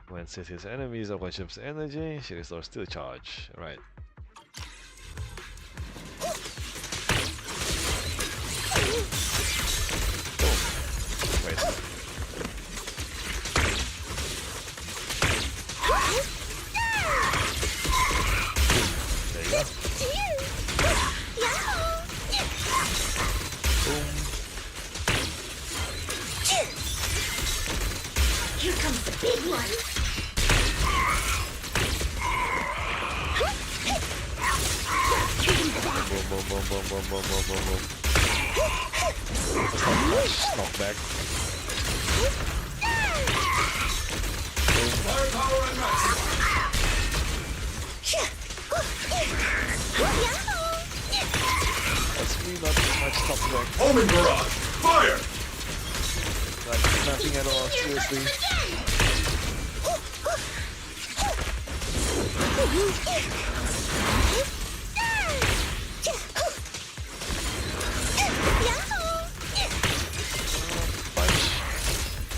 When Sid hits enemies or consumes energy, she restores steel charge. Right. Wait. There you go. Boom. Here comes the big one. Boom, boom, boom, boom, boom, boom, boom, boom, boom. Knockback. Firepower and max. That's really not too much knockback. Omen barrage. Fire. Like nothing at all, seriously.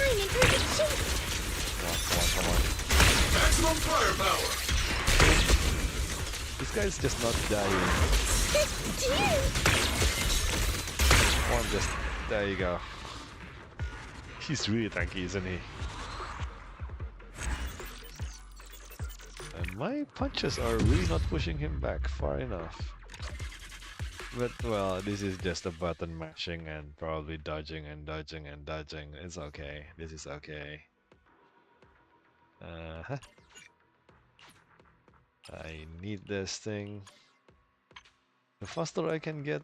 I'm in perfect shape. Come on. Maximum firepower! This guy's just not dying. Come on, just... There you go. He's really tanky, isn't he? And my punches are really not pushing him back far enough. But, well, this is just a button mashing and probably dodging and dodging and dodging. It's okay. This is okay. I need this thing. The faster I can get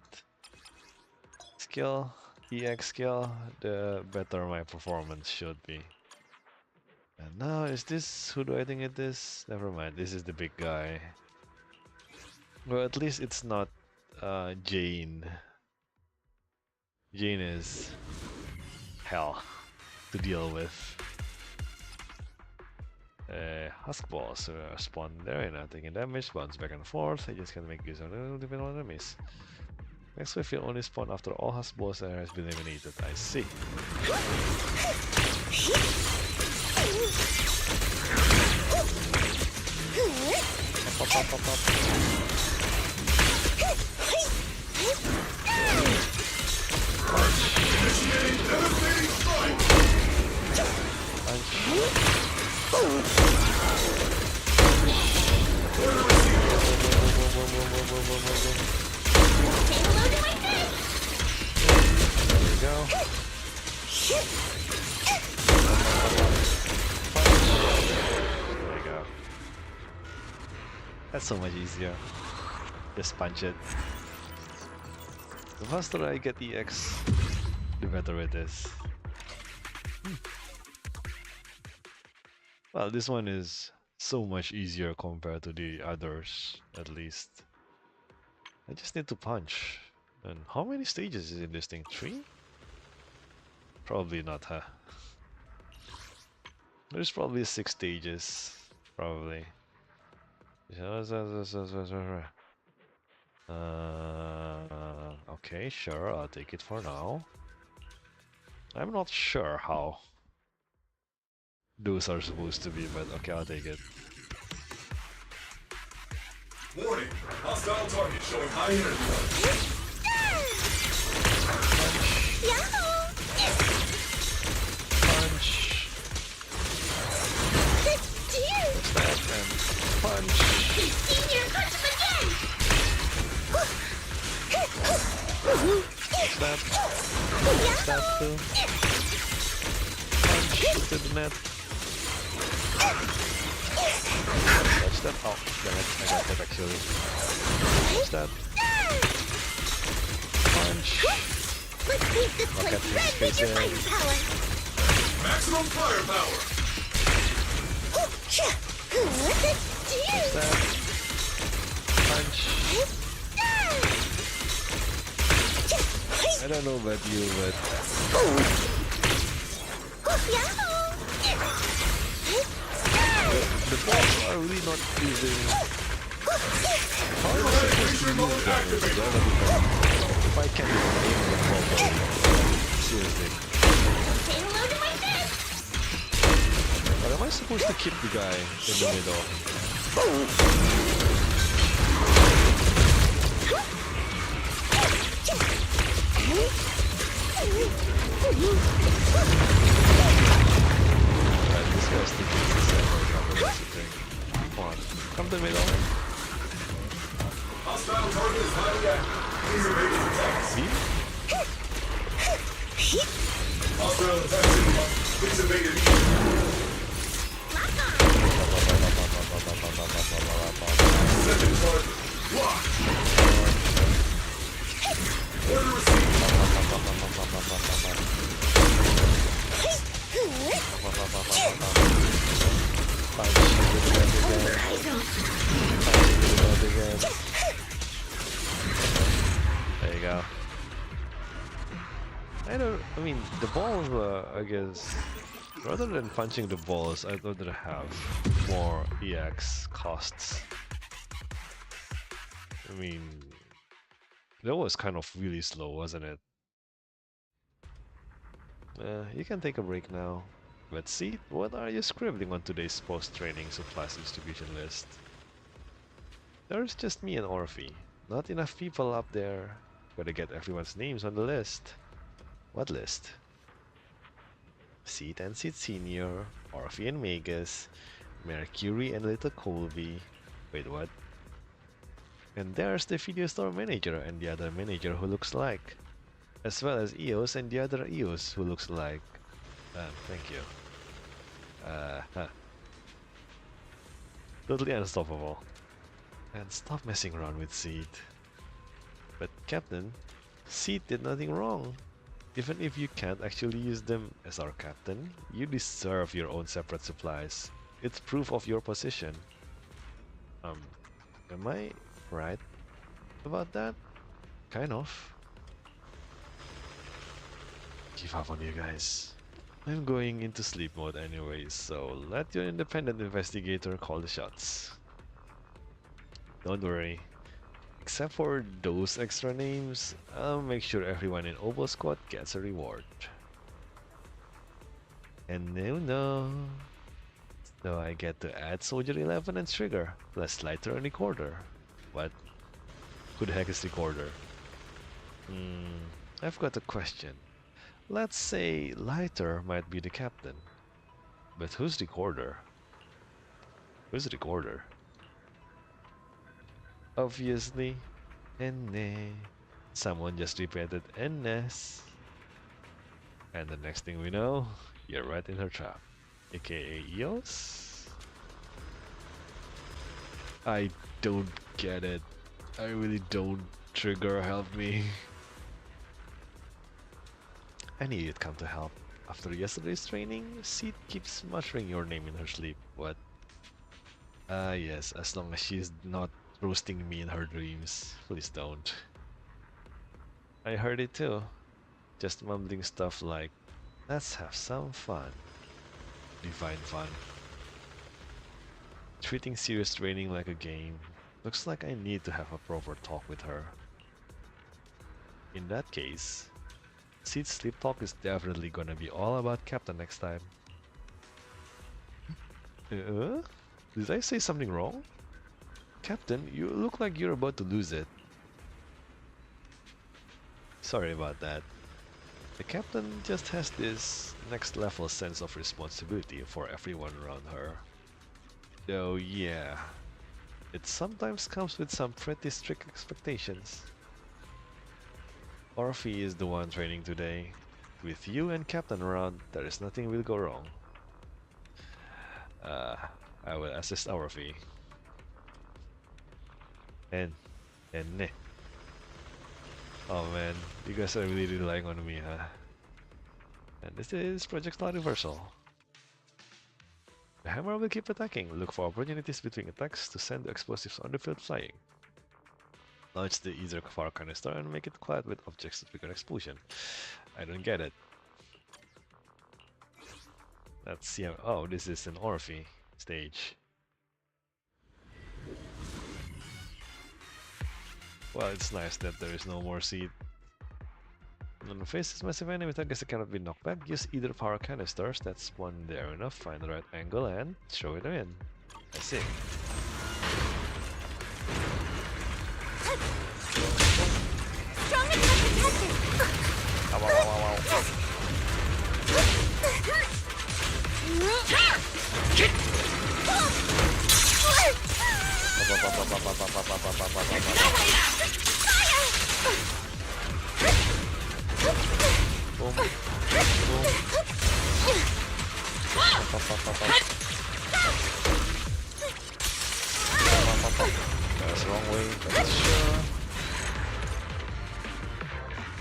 skill, EX skill, the better my performance should be. And now, is this... Who do I think it is? Never mind, this is the big guy. Well, at least it's not Jane. Jane is hell to deal with. Husk balls spawn there and not taking damage, bounce back and forth. I just can make use of the different enemies. Next wave will only spawn after all husk balls there has been eliminated. I see. There we go. There we go. That's so much easier. Just punch it. The faster I get EX, the better it is. Well, this one is so much easier compared to the others, at least. I just need to punch. And how many stages is in this thing? 3? Probably not, huh? There's probably 6 stages. Probably. Okay, sure, I'll take it for now. I'm not sure how those are supposed to be, but okay, I'll take it. Warning! Hostile target showing high energy. Punch! Stab and punch! Senior, punch him again! Stab! Stab too! Punch into the net! Touch that. Oh, damn it. I got that actually. Stab. Punch. Let's paint this Rocket place red his with your face in. firepower! Maximum firepower! Stab. Punch. I don't know about you, but... The balls are really not using... How am I supposed to use them? If I can't even aim the ball properly. Seriously. But am I supposed to keep the guy in the middle? Right, this guy's thinking it's the same way. Come on, come to the middle. Hostile target is highly active. Please evade his attacks. See? Hostile attacks inbound. Please evade immediately. Second target. Block. Order received. There you go. I mean, the balls, I guess, Rather than punching the balls, I'd rather have more EX costs. I mean, that was kind of really slow, wasn't it? You can take a break now. Let's see, what are you scribbling on today's post-training supplies distribution list? There's just me and Orphe. Not enough people up there. Gotta get everyone's names on the list. What list? Seed and Seed Senior, Orphe and Magus, Mercury and Little Colby. Wait, what? And there's the video store manager and the other manager who looks like. As well as EOS and the other EOS who looks like. Thank you. Huh. Totally unstoppable. And stop messing around with Seed. But Captain, Seed did nothing wrong. Even if you can't actually use them as our captain, you deserve your own separate supplies. It's proof of your position. Am I right about that? Kind of. Give up on you guys. I'm going into sleep mode anyways, so let your independent investigator call the shots. Don't worry. Except for those extra names, I'll make sure everyone in Oval Squad gets a reward. And no. So I get to add Soldier 11 and Trigger, plus Lighter and Recorder. What? Who the heck is Recorder? I've got a question. Let's say Lighter might be the captain. But who's Recorder? Who's Recorder? Obviously, Enne. Someone just repeated Ennes. And the next thing we know, you're right in her trap. AKA EOS? I don't get it. I really don't. Trigger, help me. I knew you'd come to help. After yesterday's training, Seed keeps muttering your name in her sleep. What? Yes, as long as she's not roasting me in her dreams. Please don't. I heard it too. Just mumbling stuff like, let's have some fun. Divine fun. Treating serious training like a game. Looks like I need to have a proper talk with her. In that case, Seed's sleep talk is definitely gonna be all about Captain next time. Did I say something wrong? Captain, you look like you're about to lose it. Sorry about that. The captain just has this next level sense of responsibility for everyone around her. Though yeah, it sometimes comes with some pretty strict expectations. Orphe is the one training today. With you and Captain around, there is nothing will go wrong. I will assist Orphe. And ne. Oh man, you guys are really relying on me, huh? And this is Project Star Reversal. The hammer will keep attacking. Look for opportunities between attacks to send the explosives on the field flying. Launch the ether fire canister and make it quiet with objects that trigger explosion. I don't get it. Let's see how— oh, this is an Orphe stage. Well, it's nice that there is no more Seed. On the face is massive enemy targets that cannot be knocked back. Use either power canisters that spawn in the area enough, find the right angle and throw it in. I see. Strong enough to touch it! Ow, ow, ow, ow, boom. Boom. That's wrong way, that's sure.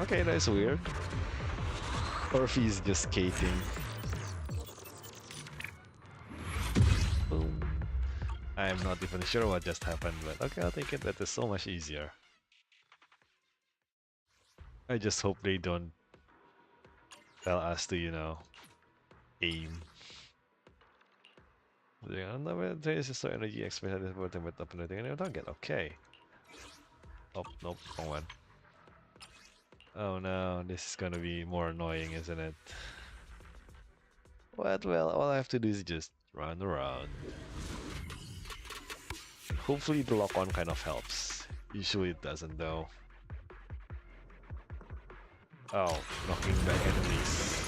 Okay, that's weird. Orphe is just skating. Boom. I am not even sure what just happened, but okay, I'll take it. That is so much easier. I just hope they don't tell us to, you know, aim. The trace so energy expected is worth with uploading any target. Okay. Oh nope, wrong one. Oh no, this is gonna be more annoying, isn't it? What? Well, all I have to do is just run around. Hopefully the lock-on kind of helps. Usually it doesn't though. Oh, knocking back enemies.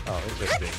Oh, interesting.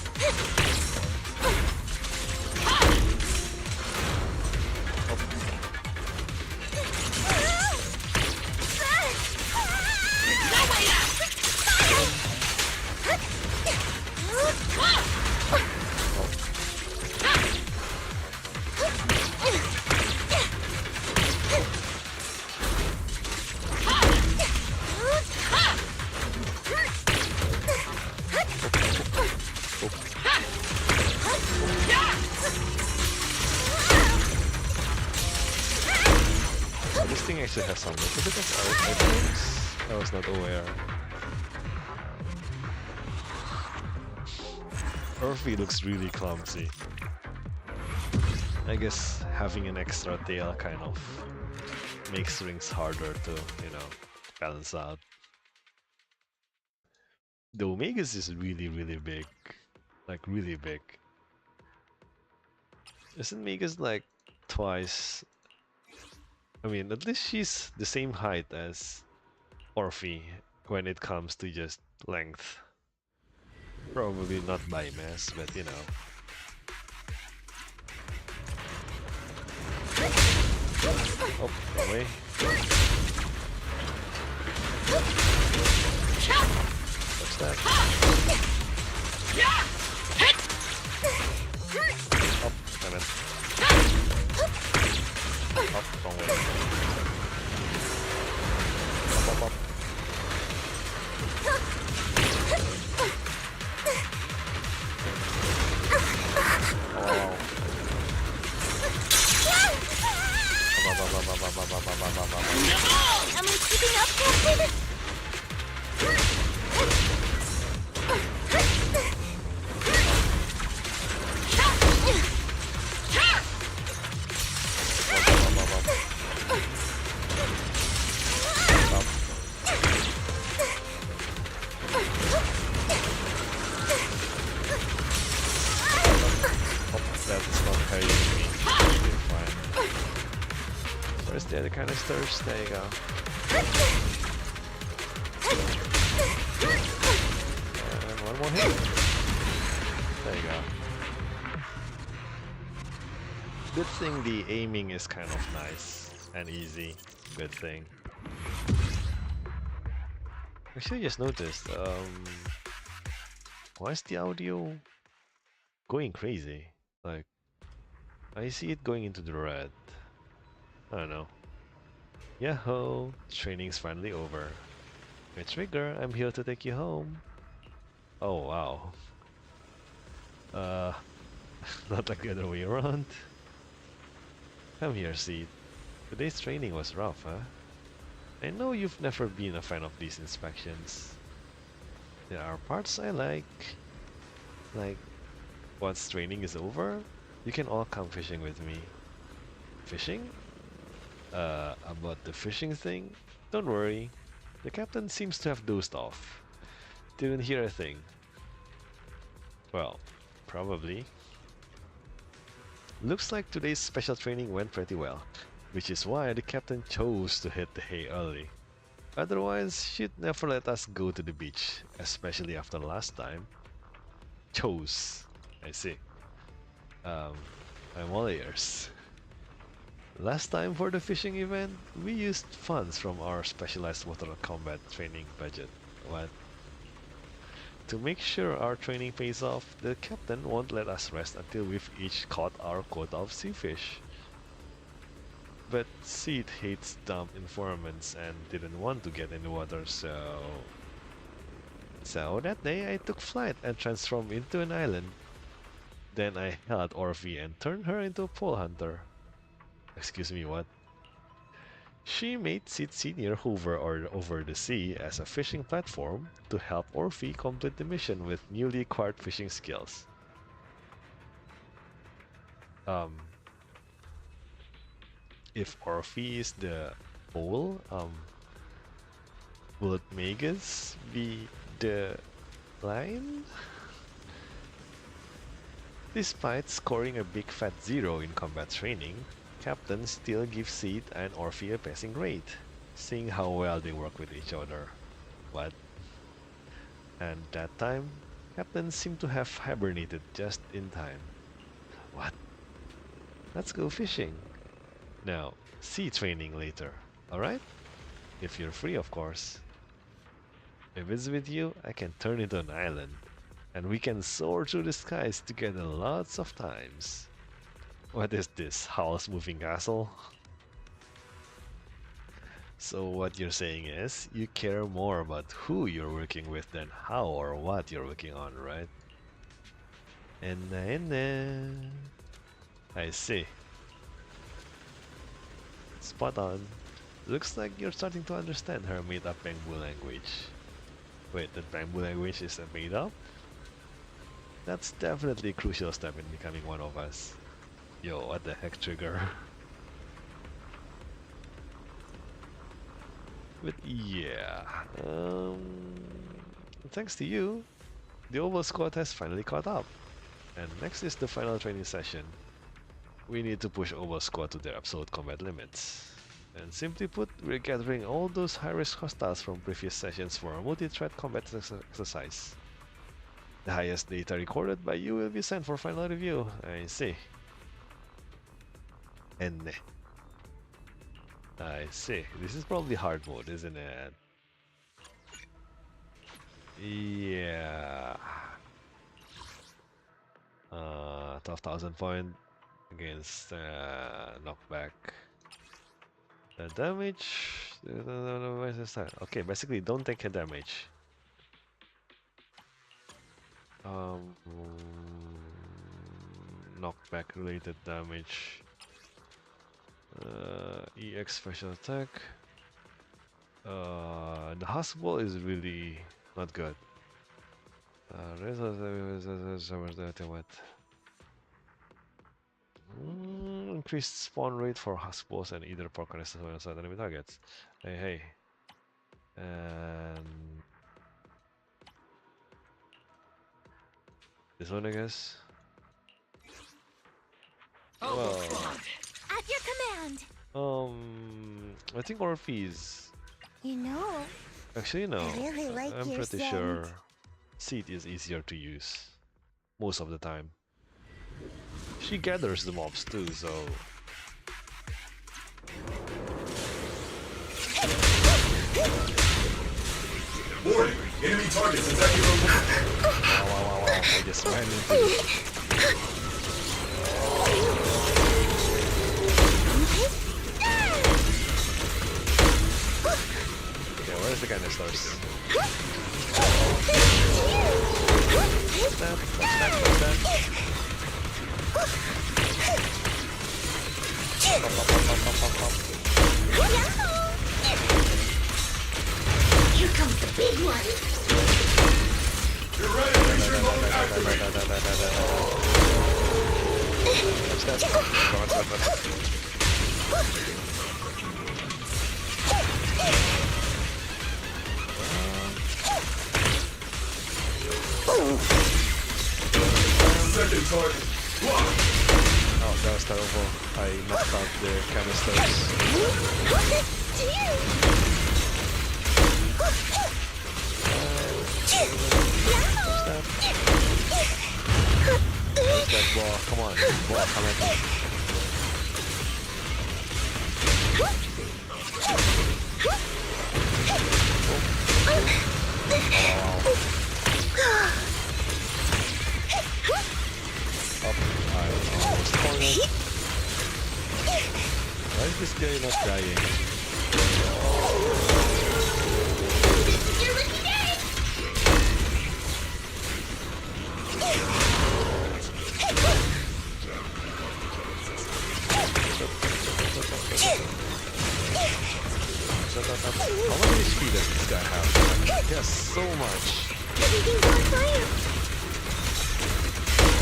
This thing actually has some significant items. I was not aware. Orphe looks really clumsy. I guess having an extra tail kind of makes rings harder to, you know, balance out. The Omegas is really, really big. Like, really big. Isn't Megas like twice? I mean, at least she's the same height as Orphe when it comes to just length. Probably not by mass, but you know. Oh, no way. What's that? Oh, damn it. Oh, wrong way. Up, up, up. Oh. Am I keeping up, Captain? That's not carrying me. You're fine. Where's the other canisters? There you go. And one more hit. There you go. Good thing the aiming is kind of nice and easy. Good thing. Actually, just noticed. Why is the audio going crazy? Like, I see it going into the red. I don't know. Yahoo! Training's finally over. It's Trigger, I'm here to take you home. Oh wow. Not like the other way around. Come here, Seed. Today's training was rough, huh? I know you've never been a fan of these inspections. There are parts I like. Like, once training is over, you can all come fishing with me. Fishing? About the fishing thing? Don't worry. The captain seems to have dozed off. Didn't hear a thing. Well, probably. Looks like today's special training went pretty well, which is why the captain chose to hit the hay early. Otherwise, she'd never let us go to the beach, especially after last time. Chose. I see. I'm all ears. Last time for the fishing event, we used funds from our specialized water combat training budget. What? To make sure our training pays off, the captain won't let us rest until we've each caught our quota of sea fish. But Seed hates dumb informants and didn't want to get in the water, so that day I took flight and transformed into an island. Then I held Orphe and turned her into a pole hunter. Excuse me, what? She made Sid Sr. hover over the sea as a fishing platform to help Orphe complete the mission with newly acquired fishing skills. If Orphe is the pole, will Magus be the line? Despite scoring a big fat 0 in combat training, Captain still gives Sid and Orphe a passing grade, seeing how well they work with each other. What? And that time, Captain seemed to have hibernated just in time. What? Let's go fishing. Now, sea training later, alright? If you're free, of course. If it's with you, I can turn into an island, and we can soar through the skies together lots of times. What is this, Howl's Moving Castle? So what you're saying is, you care more about who you're working with than how or what you're working on, right? And I see. Spot on. Looks like you're starting to understand her made-up Bangbu language. Wait, the Bangbu language is made-up? That's definitely a crucial step in becoming one of us. Yo, what the heck, Trigger? But yeah, thanks to you, the Oval Squad has finally caught up. And next is the final training session. We need to push Oval Squad to their absolute combat limits. And simply put, we're gathering all those high-risk hostiles from previous sessions for a multi-threat combat exercise. The highest data recorded by you will be sent for final review, I see. And I see. This is probably hard mode, isn't it? Yeah. 12,000 point against knockback. The damage. Okay, basically don't take a damage. Knockback related damage. EX special attack. The hospital is really not good. Increased spawn rate for hospitals and either pork connections on enemy targets. Hey. And this one, I guess. Well, At your command. I think Orphe is. You know, Actually, no. I really like I'm your pretty scent. sure Seed is easier to use most of the time. She gathers the mobs too, so. Warning! Enemy targets attacking location. Wow. I just ran into it. Okay, where's the canisters? Stop. Here comes the big one. You're ready to use your mode activate. Second target. Block. Oh, that was terrible. I knocked out the canisters. Where's that ball? Come on, ball, come at me. Up, I almost cornered. Why is this guy not dying? How much HP does this guy have? He has so much. Everything's on fire!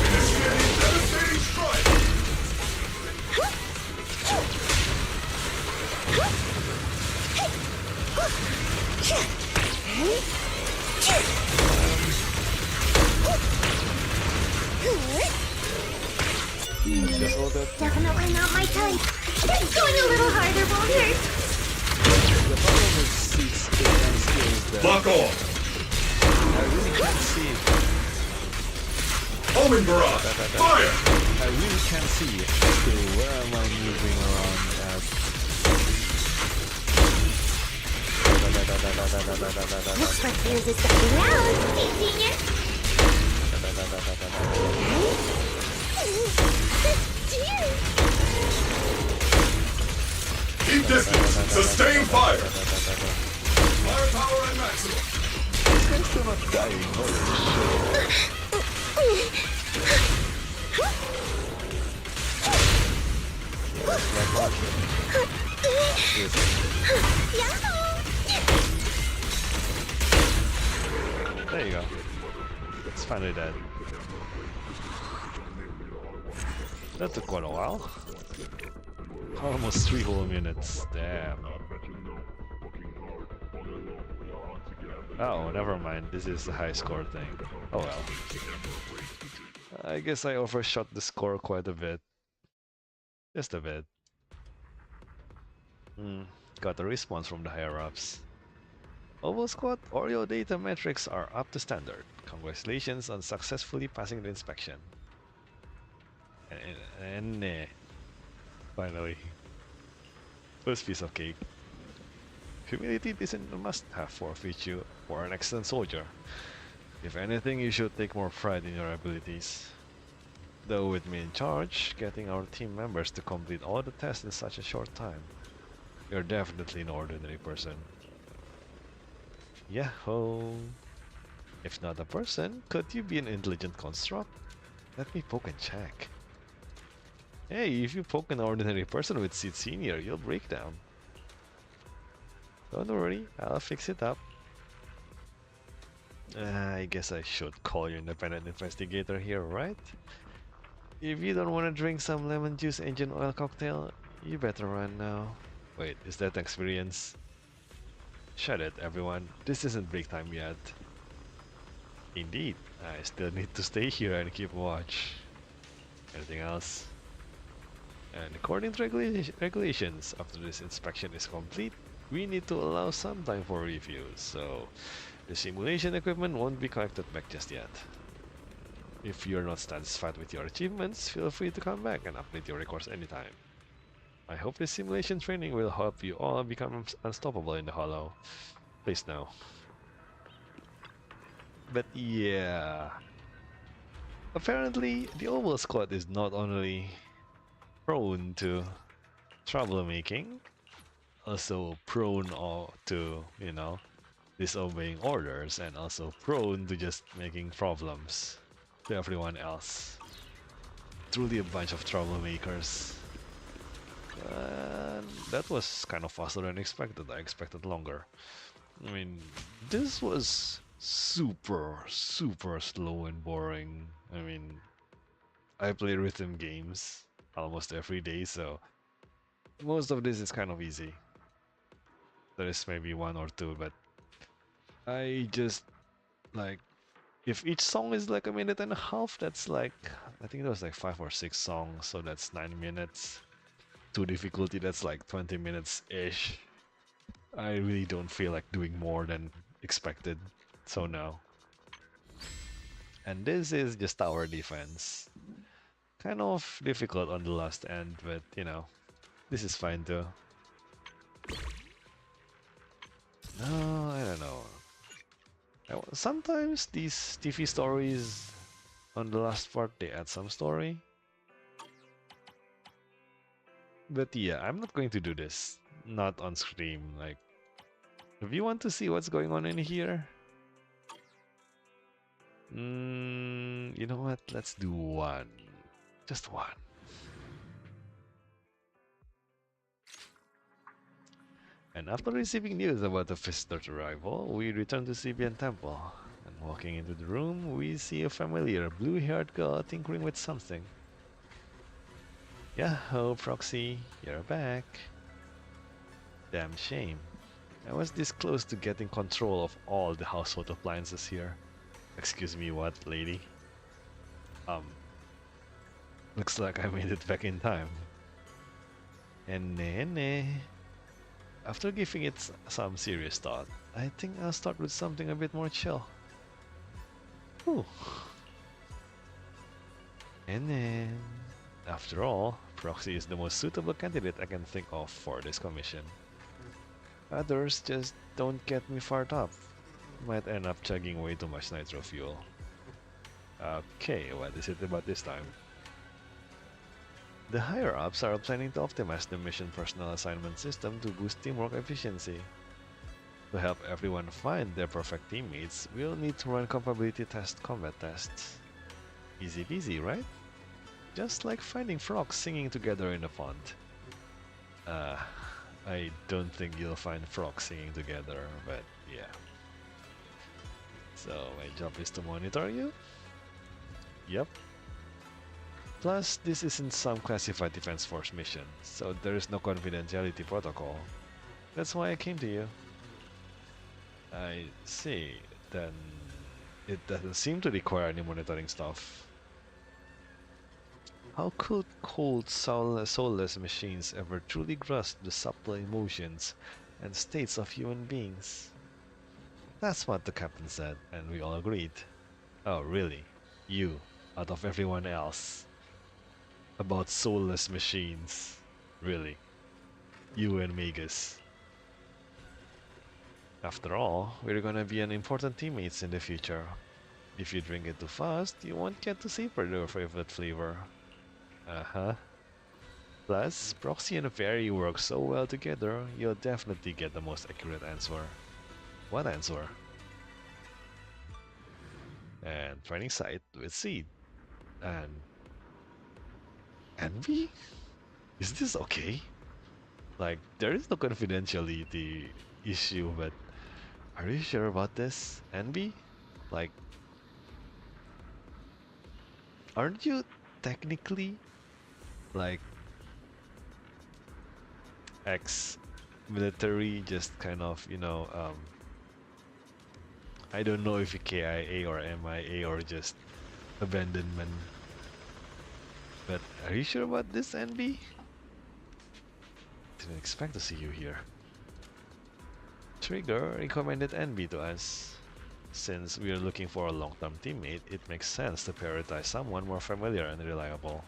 Initiating devastating strike! Just all that. Definitely not my type. Going a little harder won't hurt. The problem with seats is that Lock on! I really can't see it. Homing barrage! Fire! I really can't see it. So where am I moving around at? Looks like there's a second round. Hey, Senior. Dear. Keep distance! Sustain fire! Firepower at maximum! This guy's still not dying. Holy shit. There you go. It's finally dead. That took quite a while. Almost 3 whole minutes. Damn. Oh, never mind. This is the high score thing. Oh well. I guess I overshot the score quite a bit. Just a bit. Got a response from the higher-ups. Oval Squad, Oreo data metrics are up to standard. Congratulations on successfully passing the inspection. And finally. First piece of cake. Humility isn't a must-have for a feature for an excellent soldier. If anything, you should take more pride in your abilities. Though with me in charge, getting our team members to complete all the tests in such a short time, you're definitely an ordinary person. Yahoo! If not a person, could you be an intelligent construct? Let me poke and check. Hey, if you poke an ordinary person with Seed Senior, you'll break down. Don't worry, I'll fix it up. I guess I should call you independent investigator here, right? If you don't want to drink some lemon juice engine oil cocktail, you better run now. Wait, is that experience? Shut it, everyone. This isn't break time yet. Indeed, I still need to stay here and keep watch. Anything else? And according to regulations, after this inspection is complete, we need to allow some time for reviews, so the simulation equipment won't be collected back just yet. If you're not satisfied with your achievements, feel free to come back and update your records anytime. I hope this simulation training will help you all become unstoppable in the Hollow. Please now. But yeah, apparently the Oval Squad is not only prone to troublemaking, also prone to, you know, disobeying orders, and also prone to just making problems to everyone else. Truly a bunch of troublemakers. That was kind of faster than expected. I expected longer. I mean, this was super slow and boring. I mean, I play rhythm games almost every day, so most of this is kind of easy. There is maybe one or two, but I just like, if each song is like a minute and a half, that's like, I think there was like 5 or 6 songs, so that's 9 minutes. To difficulty, that's like 20 minutes-ish. I really don't feel like doing more than expected, so no. And this is just tower defense. Kind of difficult on the last end, but you know, this is fine too. No, I don't know. Sometimes these TV stories on the last part, they add some story. But yeah, I'm not going to do this. Not on stream. Like, if you want to see what's going on in here, you know what? Let's do one. Just one. And after receiving news about the visitor's arrival, we return to Sibian Temple. And walking into the room, we see a familiar blue-haired girl tinkering with something. Yahoo, Proxy, you're back. Damn shame. I was this close to getting control of all the household appliances here. Excuse me, what, lady? Looks like I made it back in time. And after giving it some serious thought, I think I'll start with something a bit more chill. Ooh. And then, after all, Proxy is the most suitable candidate I can think of for this commission. Others just don't get me fired up. Might end up chugging way too much nitro fuel. Okay, what is it about this time? The higher-ups are planning to optimize the mission personnel assignment system to boost teamwork efficiency. To help everyone find their perfect teammates, we'll need to run compatibility combat tests. Easy peasy, right? Just like finding frogs singing together in a pond. I don't think you'll find frogs singing together, but yeah. So my job is to monitor you? Yep. Plus, this isn't some classified Defense Force mission, so there is no confidentiality protocol. That's why I came to you. I see. Then it doesn't seem to require any monitoring stuff. How could cold, soulless machines ever truly grasp the subtle emotions and states of human beings? That's what the captain said, and we all agreed. Oh, really? You, out of everyone else? About soulless machines? Really? You and Magus? After all, we're gonna be an important teammates in the future. If you drink it too fast, you won't get to savor your favorite flavor. Uh-huh. Plus, Proxy and Fairy work so well together, you'll definitely get the most accurate answer. What answer? And training site with Seed. And Envy? Is this okay? Like, there is no confidentiality issue, but are you sure about this, Envy? Like, aren't you technically like ex-military, just kind of, you know, I don't know if you KIA or MIA or just abandonment. But are you sure about this, Envy? Didn't expect to see you here. Trigger recommended Envy to us. Since we are looking for a long-term teammate, it makes sense to prioritize someone more familiar and reliable.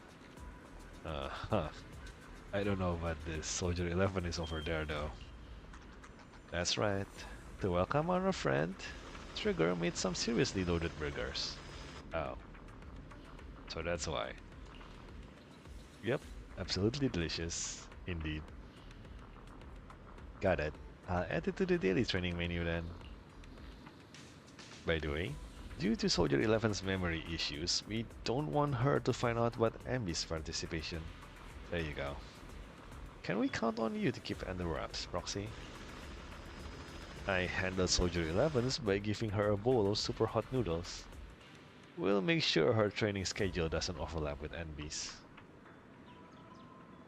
I don't know about this. Soldier 11 is over there though. That's right. To welcome our friend, Trigger made some seriously loaded burgers. Oh. So that's why. Yep, absolutely delicious. Indeed. Got it. I'll add it to the daily training menu then. By the way, due to Soldier 11's memory issues, we don't want her to find out about Ambi's participation. There you go. Can we count on you to keep under wraps, Proxy? I handled Soldier 11's by giving her a bowl of super hot noodles. We'll make sure her training schedule doesn't overlap with Envy's.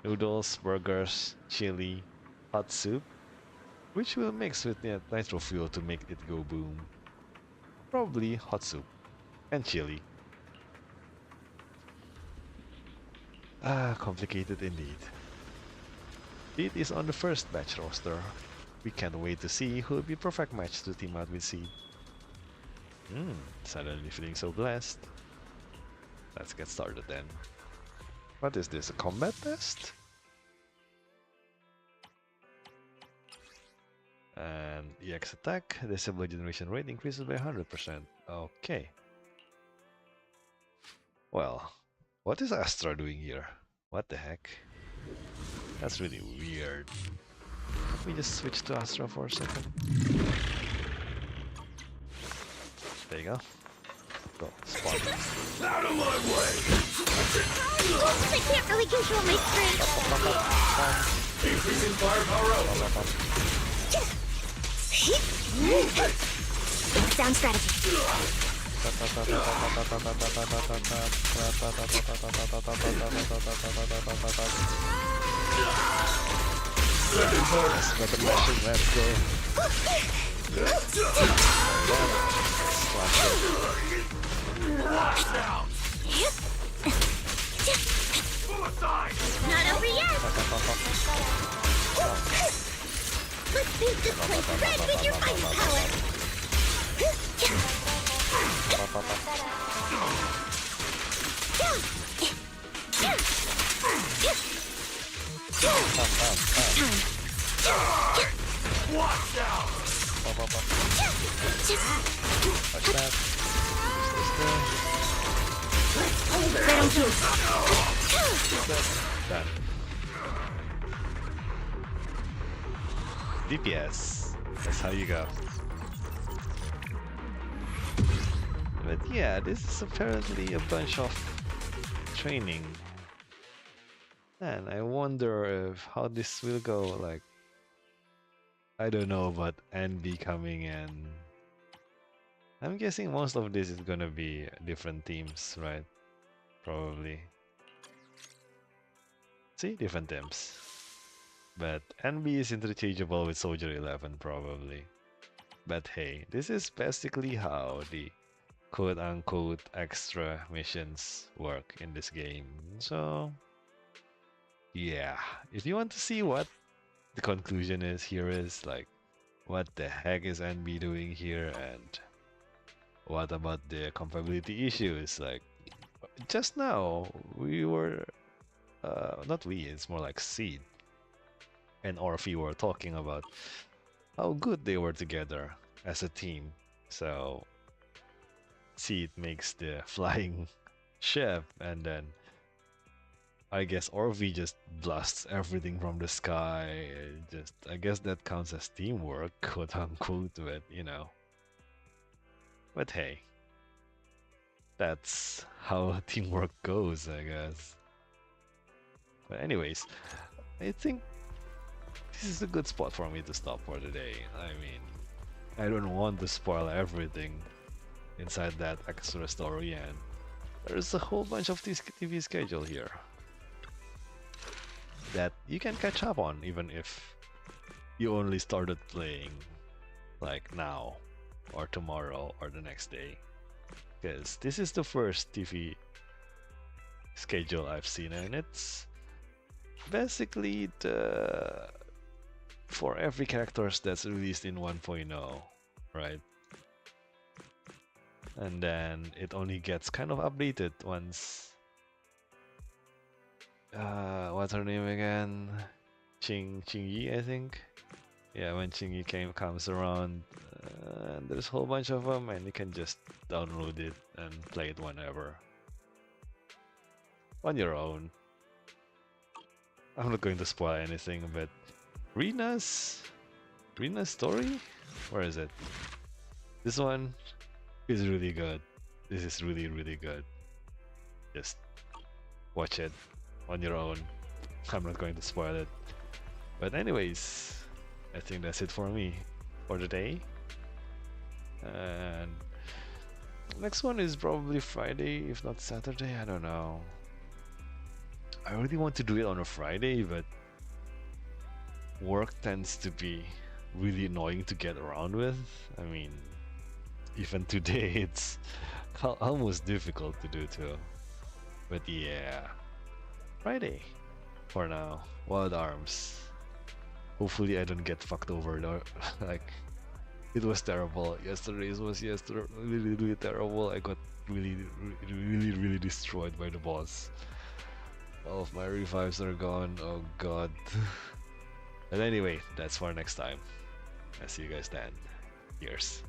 Noodles, burgers, chili, hot soup, which we'll mix with nitro fuel to make it go boom. Probably hot soup and chili. Complicated indeed. It is on the first batch roster. We can't wait to see who'll be perfect match to team out with Seed. Suddenly feeling so blessed. Let's get started then. What is this, a combat test? And EX attack, the disable generation rate increases by 100%. Okay. Well, what is Astra doing here? What the heck? That's really weird. Let me just switch to Astra for a second. There you go. Go, spot. Out of my way! I can't really control my strength. Increasing firepower output. Sound strategy. But the mashing, let's go. Not over yet! Let's paint this place red with your ice power! Watch out! Watch that. Right on cue. Done. DPS. That's how you go. But yeah, this is apparently a bunch of training. And I wonder if how this will go. Like, I don't know about NB coming in. I'm guessing most of this is gonna be different teams, right? Probably. See, different teams. But NB is interchangeable with Soldier 11, probably. But hey, this is basically how the quote-unquote extra missions work in this game. So, yeah, if you want to see what the conclusion is, here is like, what the heck is NB doing here, and what about the compatibility issues? Like, just now, we were, not we, it's more like Seed and Orphe were talking about how good they were together as a team. So, Seed makes the flying ship, and then I guess Orphe just blasts everything from the sky. Just, I guess that counts as teamwork, quote unquote, but you know. But hey, that's how teamwork goes, I guess. But anyways, I think this is a good spot for me to stop for today. I mean, I don't want to spoil everything inside that extra story, and there's a whole bunch of this TV schedule here that you can catch up on even if you only started playing like now or tomorrow or the next day, because this is the first TV schedule I've seen, and it's basically the for every characters that's released in 1.0, right? And then it only gets kind of updated once what's her name again? Qingyi, I think. Yeah, when Qingyi comes around, and there's a whole bunch of them, and you can just download it and play it whenever on your own. I'm not going to spoil anything, but Rina's story? Where is it? This one is really good. This is really, really good. Just watch it on your own. I'm not going to spoil it. But anyways, I think that's it for me for today. And next one is probably Friday, if not Saturday, I don't know. I really want to do it on a Friday, but work tends to be really annoying to get around with. I mean, even today it's almost difficult to do too. But yeah, Friday for now. Wild Arms. Hopefully I don't get fucked over though. Like, it was terrible. Yesterday's was really, really terrible. I got really destroyed by the boss. All of my revives are gone. Oh god. But anyway, that's for next time. I'll see you guys then. Cheers.